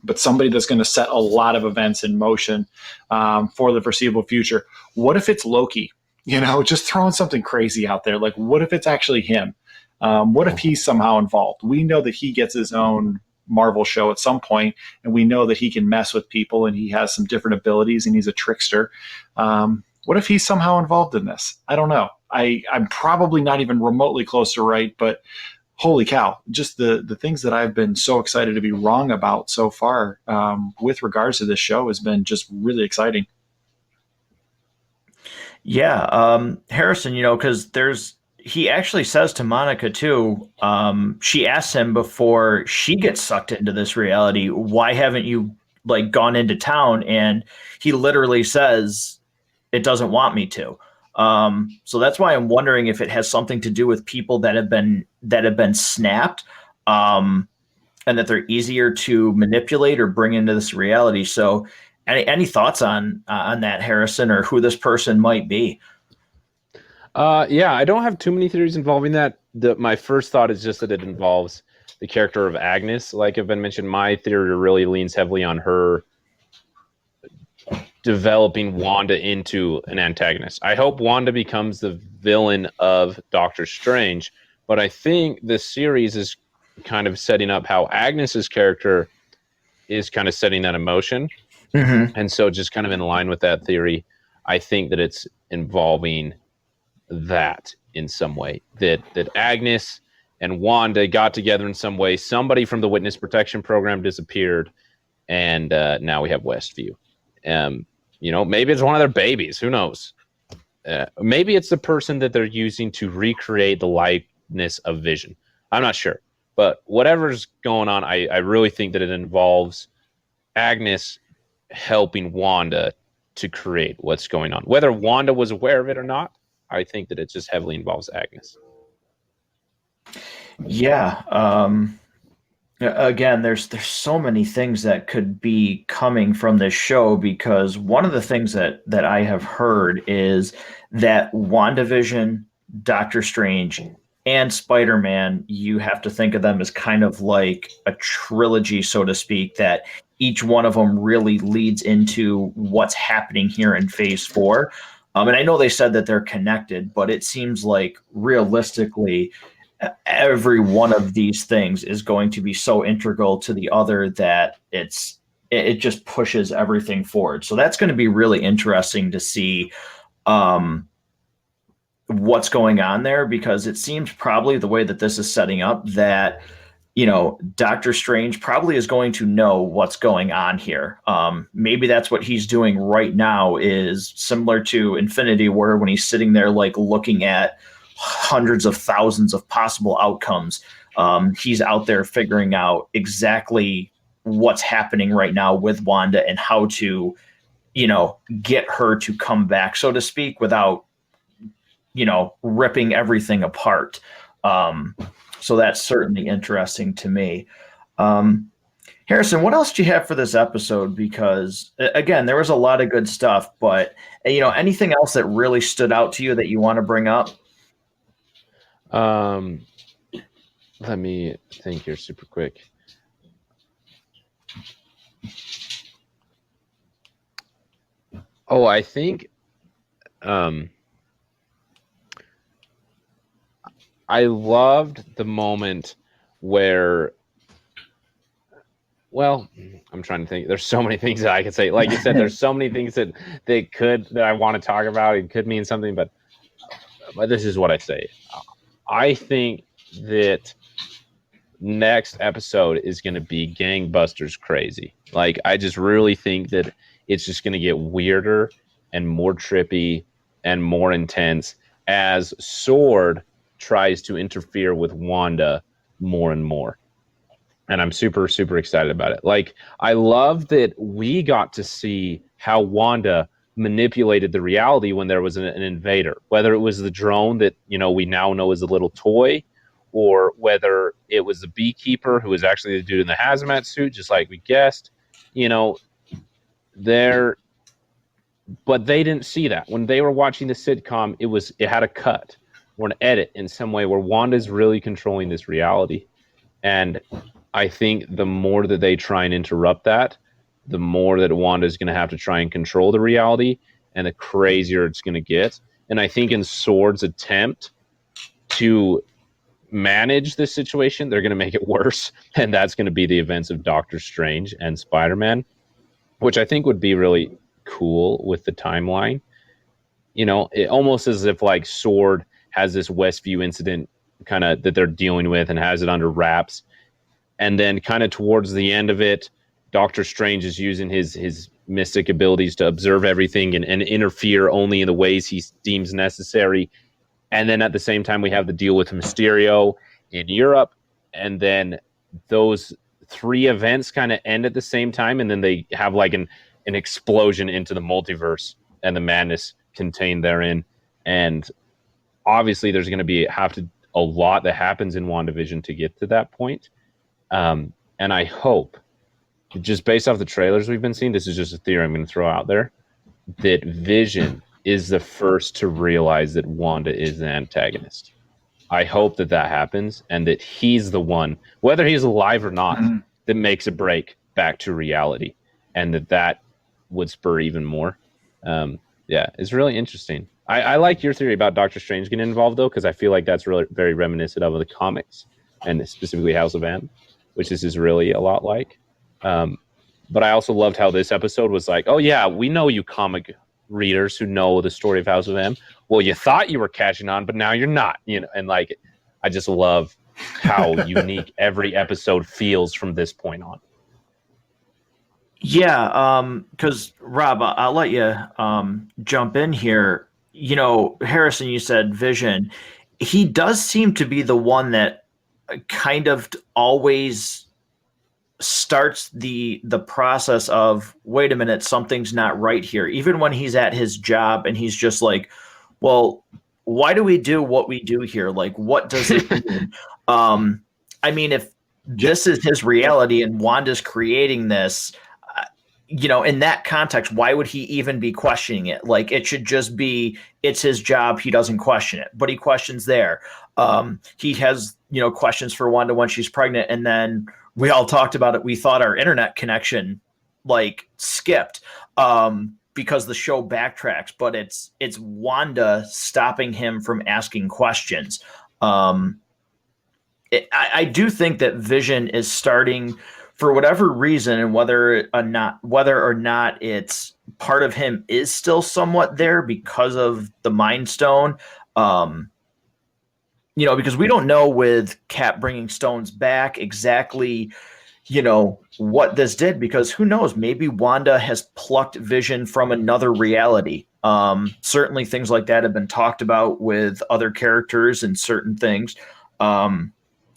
but somebody that's going to set a lot of events in motion for the foreseeable future. What if it's Loki? Just throwing something crazy out there. Like, what if it's actually him? What if he's somehow involved? We know that he gets his own Marvel show at some point, and we know that he can mess with people and he has some different abilities and he's a trickster. What if he's somehow involved in this? I don't know. I'm probably not even remotely close to right, but holy cow, just the things that I've been so excited to be wrong about so far with regards to this show has been just really exciting. Yeah. Harrison, because he actually says to Monica too, she asks him before she gets sucked into this reality, why haven't you gone into town? And he literally says, it doesn't want me to. So that's why I'm wondering if it has something to do with people that have been snapped, and that they're easier to manipulate or bring into this reality. So any thoughts on that, Harrison, or who this person might be? Yeah, I don't have too many theories involving that. My first thought is just that it involves the character of Agnes. Like I've been mentioned, my theory really leans heavily on her developing Wanda into an antagonist. I hope Wanda becomes the villain of Doctor Strange, but I think this series is kind of setting up how Agnes's character is kind of setting that emotion. Mm-hmm. And so just kind of in line with that theory, I think that it's involving that in some way, that Agnes and Wanda got together in some way. Somebody from the witness protection program disappeared, and now we have Westview. Maybe it's one of their babies. Who knows? Maybe it's the person that they're using to recreate the likeness of Vision. I'm not sure. But whatever's going on, I really think that it involves Agnes helping Wanda to create what's going on. Whether Wanda was aware of it or not, I think that it just heavily involves Agnes. Yeah. Again, there's so many things that could be coming from this show, because one of the things that I have heard is that WandaVision, Doctor Strange, and Spider-Man, you have to think of them as kind of like a trilogy, so to speak, that each one of them really leads into what's happening here in Phase 4. And I know they said that they're connected, but it seems like realistically, every one of these things is going to be so integral to the other that it just pushes everything forward. So that's going to be really interesting to see what's going on there, because it seems probably the way that this is setting up that Doctor Strange probably is going to know what's going on here. Maybe that's what he's doing right now, is similar to Infinity War, when he's sitting there like looking at hundreds of thousands of possible outcomes. He's out there figuring out exactly what's happening right now with Wanda and how to, get her to come back, so to speak, without, ripping everything apart. So that's certainly interesting to me. Harrison, what else do you have for this episode? Because again, there was a lot of good stuff, but anything else that really stood out to you that you want to bring up? Let me think here super quick. Oh, I think I loved the moment where, well, I'm trying to think. There's so many things that I could say. Like you said, there's so many things that I want to talk about. It could mean something, but this is what I say. I think that next episode is going to be gangbusters crazy. Like, I just really think that it's just going to get weirder and more trippy and more intense as Sword tries to interfere with Wanda more and more. And I'm super, super excited about it. Like, I love that we got to see how Wanda manipulated the reality when there was an invader, whether it was the drone that, we now know is a little toy, or whether it was the beekeeper who was actually the dude in the hazmat suit, just like we guessed, but they didn't see that. When they were watching the sitcom, it had a cut or an edit in some way where Wanda's really controlling this reality. And I think the more that they try and interrupt that, the more that Wanda's going to have to try and control the reality, and the crazier it's going to get. And I think in Sword's attempt to manage this situation, they're going to make it worse. And that's going to be the events of Doctor Strange and Spider-Man, which I think would be really cool with the timeline. It almost as if like Sword has this Westview incident kind of that they're dealing with and has it under wraps. And then kind of towards the end of it, Doctor Strange is using his mystic abilities to observe everything and interfere only in the ways he deems necessary. And then at the same time, we have the deal with Mysterio in Europe. And then those three events kind of end at the same time. And then they have like an explosion into the multiverse and the madness contained therein. And obviously there's going to be a lot that happens in WandaVision to get to that point. And I hope, just based off the trailers we've been seeing, this is just a theory I'm going to throw out there, that Vision is the first to realize that Wanda is the antagonist. I hope that happens, and that he's the one, whether he's alive or not, that makes a break back to reality, and that would spur even more. It's really interesting. I like your theory about Doctor Strange getting involved, though, because I feel like that's really very reminiscent of the comics, and specifically House of M, which this is really a lot like. But I also loved how this episode was like, oh yeah, we know you comic readers who know the story of House of M. Well, you thought you were catching on, but now you're not, and like, I just love how unique every episode feels from this point on. Yeah, because Rob, I'll let you jump in here. Harrison, you said Vision. He does seem to be the one that kind of always starts the process of, wait a minute, something's not right here. Even when he's at his job and he's just like, well, why do we do what we do here? Like, what does it mean? I mean, if this is his reality and Wanda's creating this, in that context, why would he even be questioning it? Like, it should just be, it's his job. He doesn't question it, but he questions there. He has, questions for Wanda when she's pregnant. And then we all talked about it. We thought our internet connection skipped because the show backtracks, but it's Wanda stopping him from asking questions. I do think that Vision is starting, for whatever reason, and whether or not it's part of him is still somewhat there because of the Mind Stone. because we don't know with Cap bringing Stones back exactly, what this did, because who knows, maybe Wanda has plucked Vision from another reality. Certainly things like that have been talked about with other characters and certain things.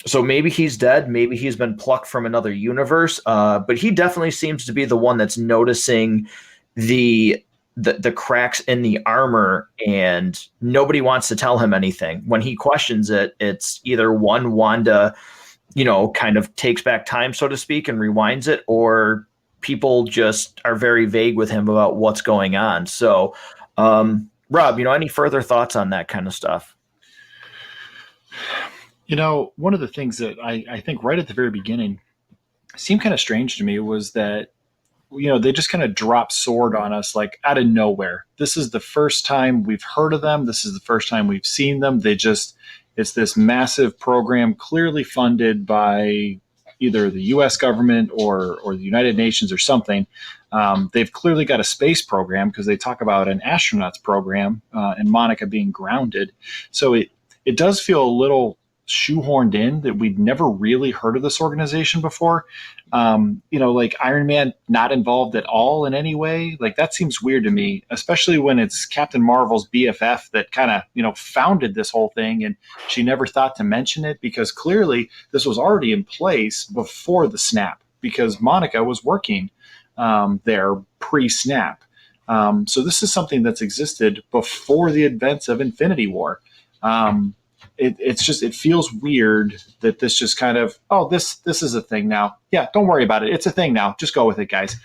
So maybe he's dead. Maybe he's been plucked from another universe. But he definitely seems to be the one that's noticing the cracks in the armor, and nobody wants to tell him anything. When he questions it, it's either one, Wanda, kind of takes back time, so to speak, and rewinds it, or people just are very vague with him about what's going on. So, Rob, any further thoughts on that kind of stuff? One of the things that I think right at the very beginning seemed kind of strange to me was that, they just kind of dropped Sword on us like out of nowhere. This is the first time we've heard of them. This is the first time we've seen them. It's this massive program clearly funded by either the U.S. government or the United Nations or something. They've clearly got a space program because they talk about an astronauts program and Monica being grounded. So it does feel a little shoehorned in that we'd never really heard of this organization before. Like Iron Man not involved at all in any way. Like that seems weird to me, especially when it's Captain Marvel's BFF that kind of, founded this whole thing, and she never thought to mention it because clearly this was already in place before the snap because Monica was working there pre-snap. So this is something that's existed before the events of Infinity War. It feels weird that this just kind of, this is a thing now. Yeah, don't worry about it. It's a thing now. Just go with it, guys.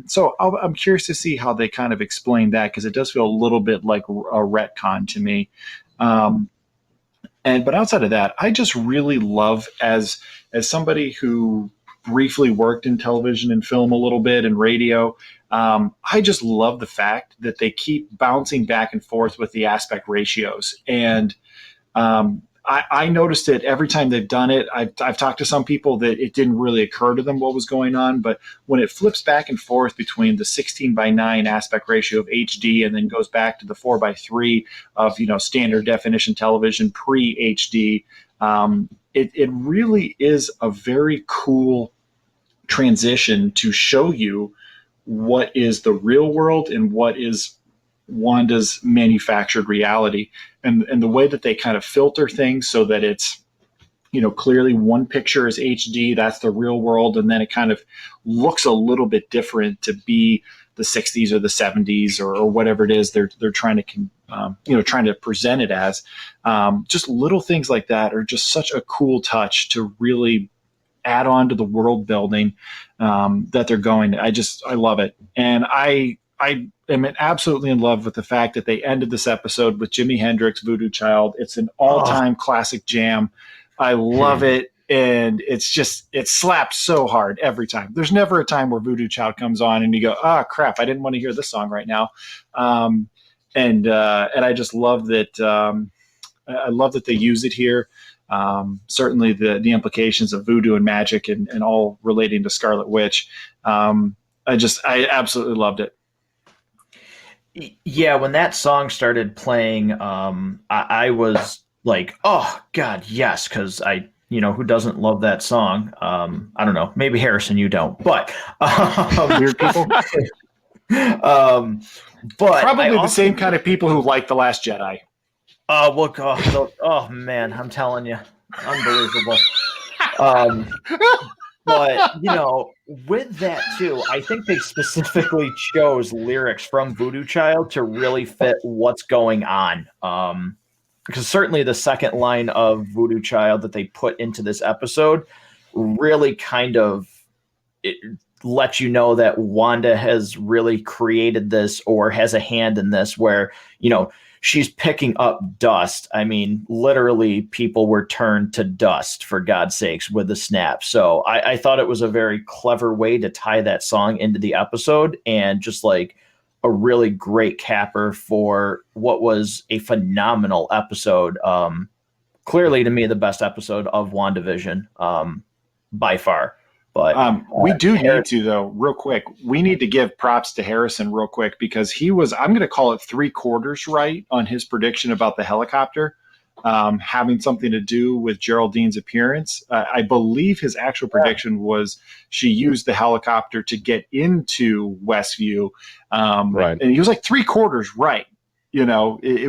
So I'm curious to see how they kind of explain that because it does feel a little bit like a retcon to me. But outside of that, I just really love as somebody who briefly worked in television and film a little bit and radio. I just love the fact that they keep bouncing back and forth with the aspect ratios. And I noticed it every time they've done it. I've talked to some people that it didn't really occur to them what was going on, but when it flips back and forth between the 16:9 aspect ratio of HD and then goes back to the 4:3 of standard definition television pre-HD, it really is a very cool transition to show you what is the real world and what is Wanda's manufactured reality, and the way that they kind of filter things so that it's clearly one picture is HD, that's the real world, and then it kind of looks a little bit different to be the 60s or the 70s or whatever it is they're trying to trying to present it as. Just little things like that are just such a cool touch to really add on to the world building that they're going. I love it, and I am absolutely in love with the fact that they ended this episode with Jimi Hendrix, Voodoo Child. It's an all-time classic jam. I love it, and it slaps so hard every time. There's never a time where Voodoo Child comes on and you go, crap, I didn't want to hear this song right now. And I just love that. I love that they use it here. Certainly the implications of voodoo and magic and all relating to Scarlet Witch. I absolutely loved it. Yeah, when that song started playing, I was like, oh God, yes, because who doesn't love that song? I don't know, maybe Harrison, you don't, but weird people. But probably the same kind of people who like The Last Jedi. Oh man, I'm telling you, unbelievable. But with that too, I think they specifically chose lyrics from Voodoo Child to really fit what's going on. Because certainly the second line of Voodoo Child that they put into this episode really kind of lets you know that Wanda has really created this or has a hand in this, where she's picking up dust. I mean, literally, people were turned to dust, for God's sakes, with the snap. So I thought it was a very clever way to tie that song into the episode, and just like a really great capper for what was a phenomenal episode. Clearly, to me, the best episode of WandaVision by far. But we do need to, though, real quick. We need to give props to Harrison real quick because he was, I'm going to call it 3/4 right on his prediction about the helicopter. having something to do with Geraldine's appearance. I believe his actual prediction was she used the helicopter to get into Westview. Right. And he was like 3/4 right. It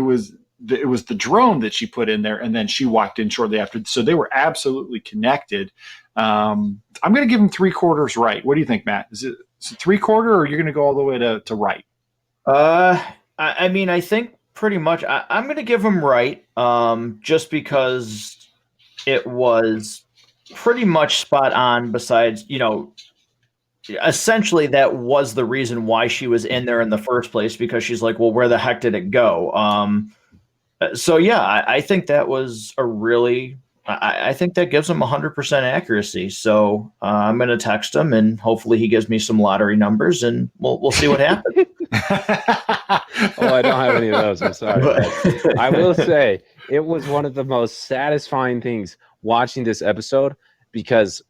was the drone that she put in there, and then she walked in shortly after. So they were absolutely connected. I'm going to give him 3/4 right. What do you think, Matt? Is it 3/4, or you're going to go all the way to right? I mean, I think pretty much I'm going to give him right, just because it was pretty much spot on. Besides, essentially that was the reason why she was in there in the first place, because she's like, well, where the heck did it go? So yeah, I think that was I think that gives him 100% accuracy. So I'm going to text him, and hopefully he gives me some lottery numbers, and we'll see what happens. Oh, I don't have any of those. I'm sorry. But I will say it was one of the most satisfying things watching this episode, because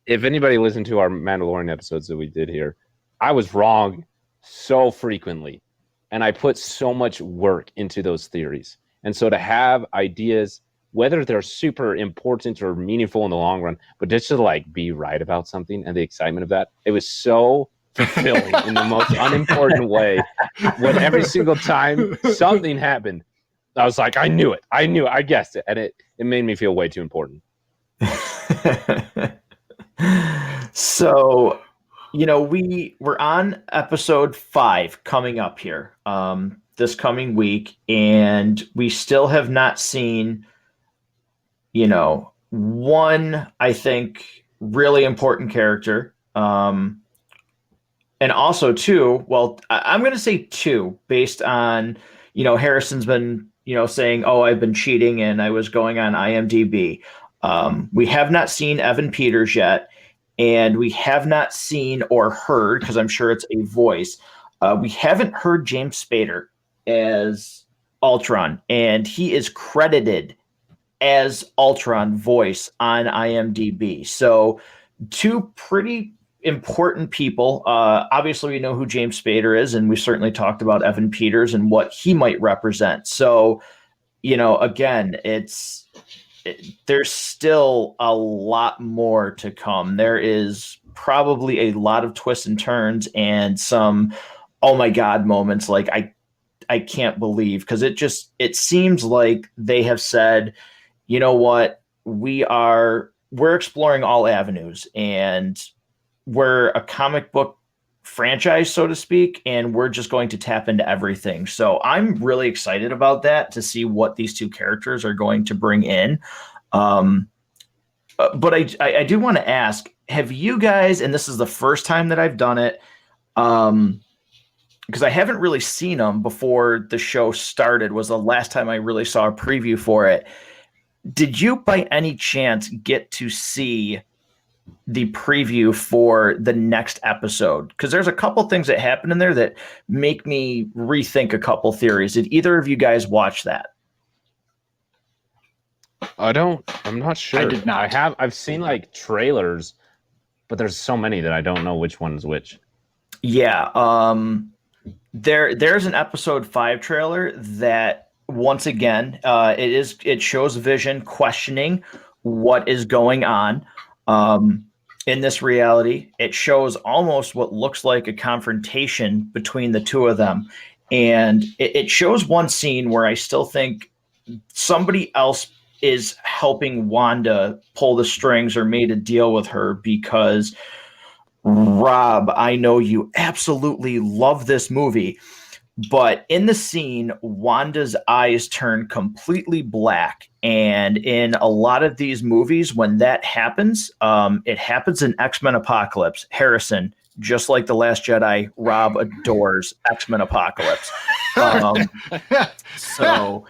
if anybody listened to our Mandalorian episodes that we did here, I was wrong so frequently, and I put so much work into those theories. And so to have ideas, whether they're super important or meaningful in the long run, but just to be right about something and the excitement of that, it was so fulfilling in the most unimportant way. When every single time something happened, I was like, I knew it, I guessed it, and it made me feel way too important. So, we're on episode 5 coming up here this coming week, and we still have not seen, one, I think, really important character. And also 2, well, I'm going to say 2, based on, Harrison's been, saying, oh, I've been cheating and I was going on IMDb. We have not seen Evan Peters yet, and we have not seen or heard, because I'm sure it's a voice, we haven't heard James Spader as Ultron, and he is credited as Ultron voice on IMDb. So 2 pretty important people. Obviously, we know who James Spader is, and we certainly talked about Evan Peters and what he might represent. So, again, there's still a lot more to come. There is probably a lot of twists and turns and some, oh my God moments. Like I can't believe, because it seems like they have said, you know what, we're exploring all avenues, and we're a comic book franchise, so to speak, and we're just going to tap into everything. So I'm really excited about that, to see what these 2 characters are going to bring in. But I do want to ask, have you guys, and this is the first time that I've done it, because I haven't really seen them before the show started, was the last time I really saw a preview for it. Did you by any chance get to see the preview for the next episode? Because there's a couple things that happen in there that make me rethink a couple theories. Did either of you guys watch that? I'm not sure. I did not. I've seen trailers, but there's so many that I don't know which one's which. Yeah. There's an episode 5 trailer that, once again, it shows Vision questioning what is going on in this reality. It shows almost what looks like a confrontation between the 2 of them, and it shows one scene where I still think somebody else is helping Wanda pull the strings or made a deal with her, because Rob, I know you absolutely love this movie, but in the scene, Wanda's eyes turn completely black. And in a lot of these movies, when that happens, it happens in X-Men Apocalypse. Harrison, just like The Last Jedi, Rob adores X-Men Apocalypse. So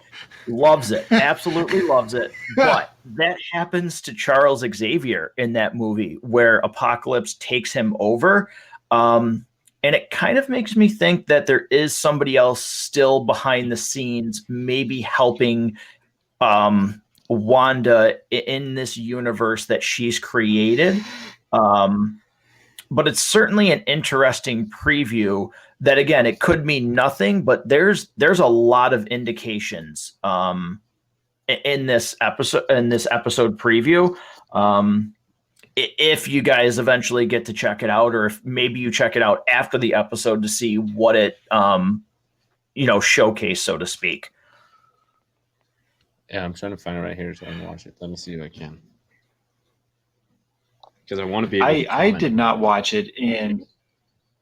loves it, absolutely loves it. But that happens to Charles Xavier in that movie, where Apocalypse takes him over. And it kind of makes me think that there is somebody else still behind the scenes, maybe helping Wanda in this universe that she's created. But it's certainly an interesting preview that, again, it could mean nothing, but there's a lot of indications. And in this episode preview. If you guys eventually get to check it out, or if maybe you check it out after the episode to see what it showcased, so to speak. Yeah, I'm trying to find it right here so I can watch it. Let me see if I can. Because I want to be able to I did not watch it. And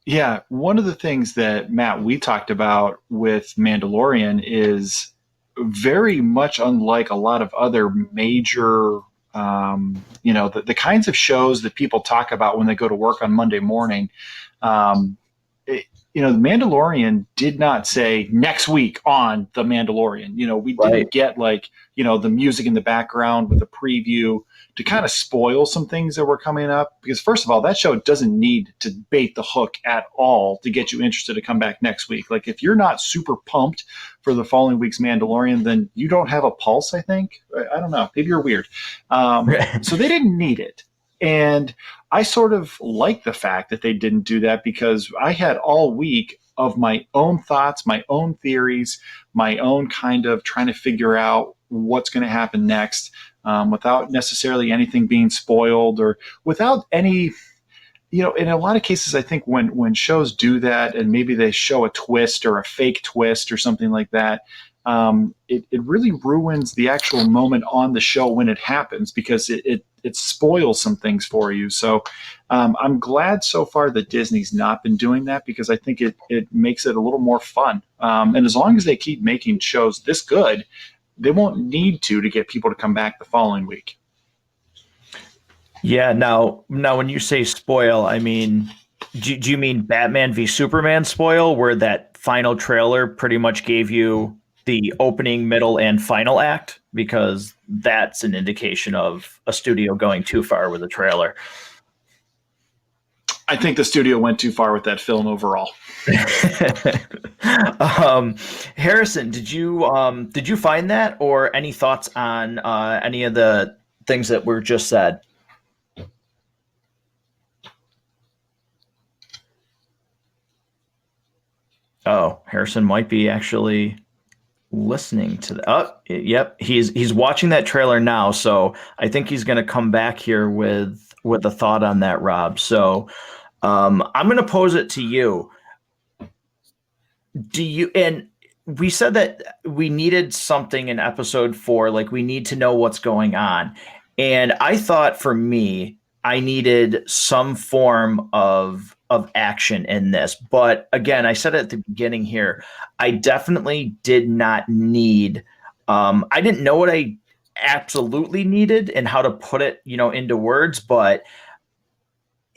yeah, one of the things that, Matt, we talked about with Mandalorian is very much unlike a lot of other major, the kinds of shows that people talk about when they go to work on Monday morning. The Mandalorian did not say next week on The Mandalorian. We didn't get the music in the background with a preview to kind of spoil some things that were coming up. Because first of all, that show doesn't need to bait the hook at all to get you interested to come back next week. Like if you're not super pumped for the following week's Mandalorian, then you don't have a pulse, I think. I don't know. Maybe you're weird. So they didn't need it. And I sort of like the fact that they didn't do that, because I had all week of my own thoughts, my own theories, my own kind of trying to figure out what's going to happen next, without necessarily anything being spoiled, or without any, in a lot of cases, I think when shows do that and maybe they show a twist or a fake twist or something like that, it really ruins the actual moment on the show when it happens, because it spoils some things for you. So I'm glad so far that Disney's not been doing that, because I think it makes it a little more fun. And as long as they keep making shows this good, they won't need to get people to come back the following week. Yeah. Now when you say spoil, I mean, do you mean Batman v Superman spoil, where that final trailer pretty much gave you the opening, middle, and final act? Because that's an indication of a studio going too far with a trailer. I think the studio went too far with that film overall. Harrison, did you find that, or any thoughts on any of the things that were just said? Oh, Harrison might be actually listening to the. Oh, yep, he's watching that trailer now, so I think he's going to come back here with a thought on that, Rob. So I'm going to pose it to you. And we said that we needed something in episode 4, like we need to know what's going on. And I thought, for me, I needed some form of action in this. But again, I said at the beginning here, I definitely did not need, I didn't know what I absolutely needed and how to put it, into words. But,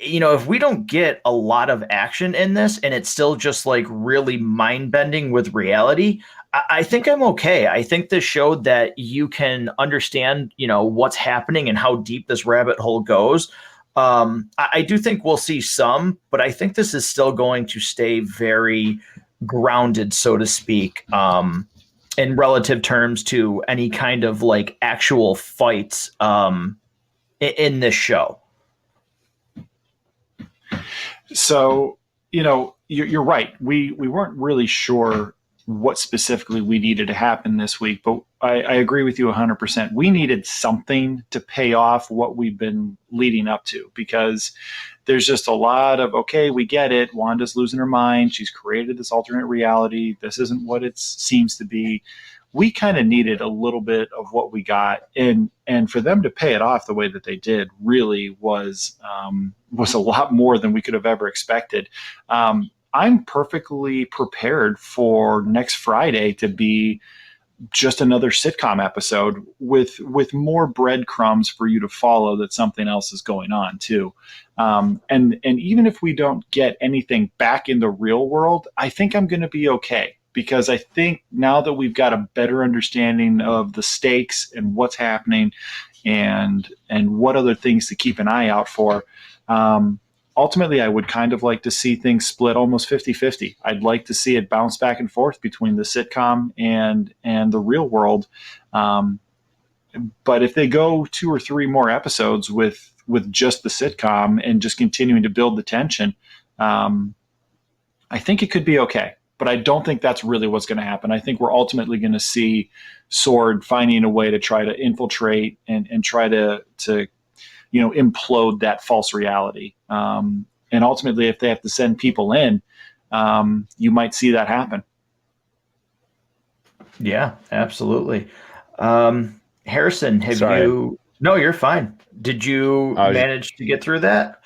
if we don't get a lot of action in this and it's still just like really mind bending with reality, I think I'm okay. I think this showed that you can understand, what's happening and how deep this rabbit hole goes. I do think we'll see some, but I think this is still going to stay very grounded, so to speak, in relative terms to any kind of like actual fights in this show. So, you're right. We weren't really sure what specifically we needed to happen this week, but I agree with you 100%. We needed something to pay off what we've been leading up to, because there's just a lot of, okay, we get it. Wanda's losing her mind. She's created this alternate reality. This isn't what it seems to be. We kind of needed a little bit of what we got, and for them to pay it off the way that they did really was a lot more than we could have ever expected. I'm perfectly prepared for next Friday to be just another sitcom episode with more breadcrumbs for you to follow that something else is going on too. And even if we don't get anything back in the real world, I think I'm going to be okay. Because I think now that we've got a better understanding of the stakes and what's happening and what other things to keep an eye out for, ultimately I would kind of like to see things split almost 50-50. I'd like to see it bounce back and forth between the sitcom and the real world. But if they go 2 or 3 more episodes with just the sitcom and just continuing to build the tension, I think it could be okay. But I don't think that's really what's going to happen. I think we're ultimately going to see Sword finding a way to try to infiltrate and try to implode that false reality. And ultimately, if they have to send people in, you might see that happen. Yeah, absolutely. Harrison, Sorry. No, you're fine. Did you manage to get through that?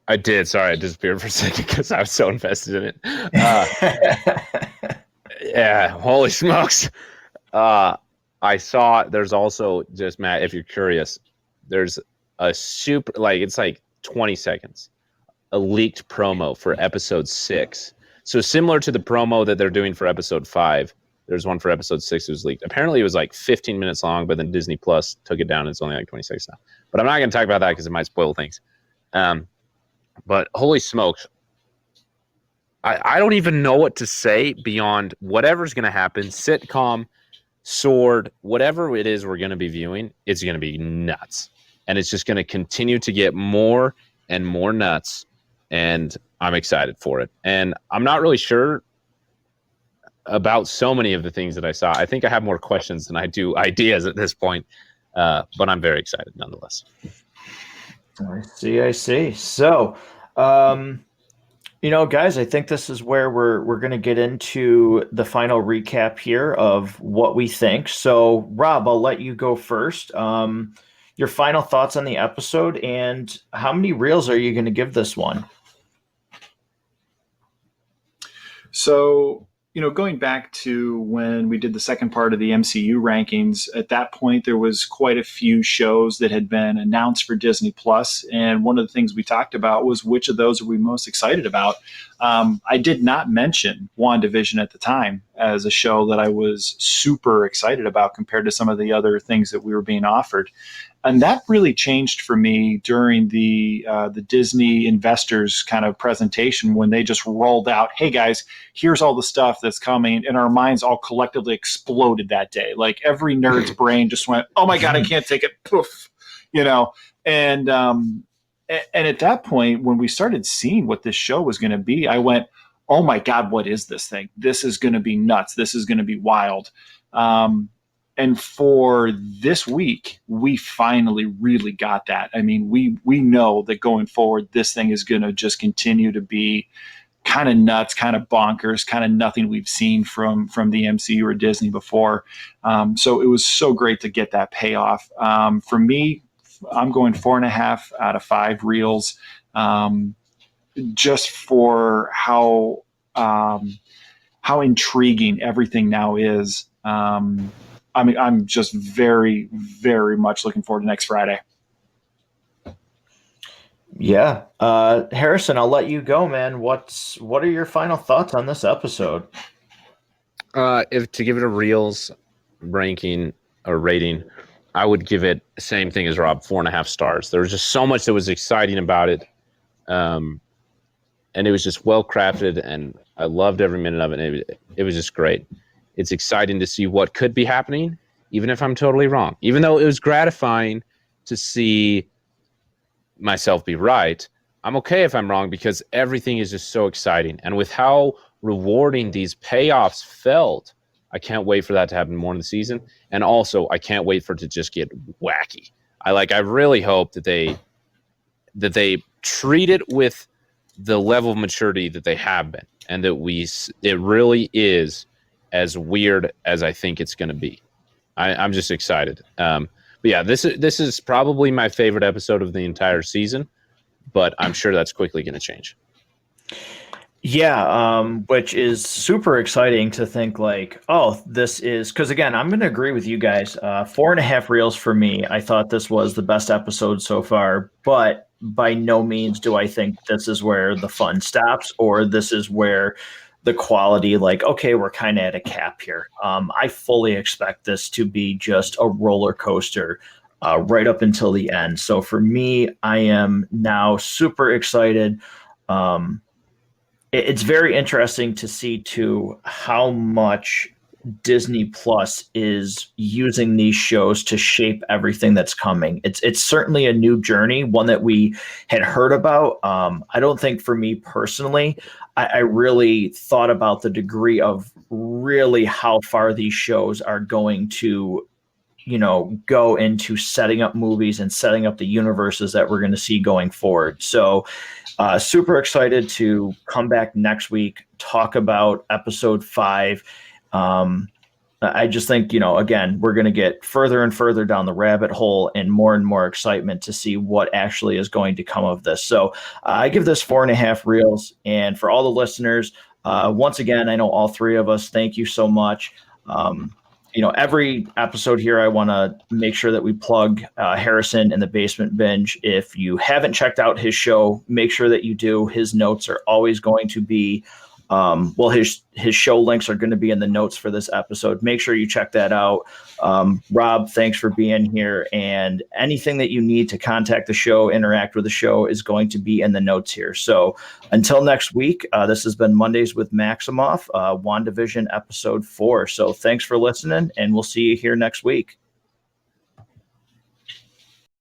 I did. Sorry, I disappeared for a second because I was so invested in it. Yeah, holy smokes. I saw there's also, just Matt, if you're curious, there's a super, it's like 20 seconds, a leaked promo for episode 6. So similar to the promo that they're doing for episode 5, there's one for episode 6 that was leaked. Apparently it was like 15 minutes long, but then Disney Plus took it down and it's only like 20 seconds now. But I'm not going to talk about that because it might spoil things. But holy smokes, I don't even know what to say beyond whatever's going to happen. Sitcom, Sword, whatever it is we're going to be viewing, it's going to be nuts. And it's just going to continue to get more and more nuts. And I'm excited for it. And I'm not really sure about so many of the things that I saw. I think I have more questions than I do ideas at this point. But I'm very excited nonetheless. I see. So, guys, I think this is where we're going to get into the final recap here of what we think. So, Rob, I'll let you go first. Your final thoughts on the episode, and how many reels are you going to give this one? So, going back to when we did the second part of the MCU rankings, at that point, there was quite a few shows that had been announced for Disney Plus. And one of the things we talked about was which of those are we most excited about. I did not mention WandaVision at the time as a show that I was super excited about compared to some of the other things that we were being offered. And that really changed for me during the Disney investors kind of presentation when they just rolled out, hey guys, here's all the stuff that's coming. And our minds all collectively exploded that day. Like every nerd's brain just went, oh my God, I can't take it. Poof, And at that point, when we started seeing what this show was going to be, I went, oh my God, what is this thing? This is going to be nuts. This is going to be wild. And for this week, we finally really got that. I mean, we know that going forward, this thing is going to just continue to be kind of nuts, kind of bonkers, kind of nothing we've seen from the MCU or Disney before. So it was so great to get that payoff. For me, I'm going 4.5 out of 5 reels, just for how intriguing everything now is. I'm just very, very much looking forward to next Friday. Yeah. Harrison, I'll let you go, man. What are your final thoughts on this episode? If to give it a reels ranking or rating, I would give it the same thing as Rob, 4.5 stars. There was just so much that was exciting about it. And it was just well crafted and I loved every minute of it. It was just great. It's exciting to see what could be happening, even if I'm totally wrong. Even though it was gratifying to see myself be right, I'm okay if I'm wrong because everything is just so exciting. And with how rewarding these payoffs felt, I can't wait for that to happen more in the season. And also, I can't wait for it to just get wacky. I really hope that they treat it with the level of maturity that they have been, and that it really is as weird as I think it's going to be. I'm just excited. But yeah, this is probably my favorite episode of the entire season, but I'm sure that's quickly going to change. Yeah, which is super exciting to think this is, because again, I'm going to agree with you guys. 4.5 reels for me. I thought this was the best episode so far, but by no means do I think this is where the fun stops or this is where the quality, okay, we're kind of at a cap here. I fully expect this to be just a roller coaster right up until the end. So for me, I am now super excited. It's very interesting to see too how much Disney Plus is using these shows to shape everything that's coming. It's certainly a new journey, one that we had heard about. I don't think for me personally, I really thought about the degree of really how far these shows are going to, go into setting up movies and setting up the universes that we're going to see going forward. So super excited to come back next week, talk about episode 5. I just think, again, we're going to get further and further down the rabbit hole and more excitement to see what actually is going to come of this. So I give this 4.5 reels. And for all the listeners, once again, I know all 3 of us, thank you so much. Every episode here, I want to make sure that we plug Harrison and the Basement Binge. If you haven't checked out his show, make sure that you do. His notes are always going to be his show links are going to be in the notes for this episode. Make sure you check that out. Rob, thanks for being here. And anything that you need to contact the show, interact with the show, is going to be in the notes here. So until next week, this has been Mondays with Maximoff, WandaVision episode 4. So thanks for listening, and we'll see you here next week.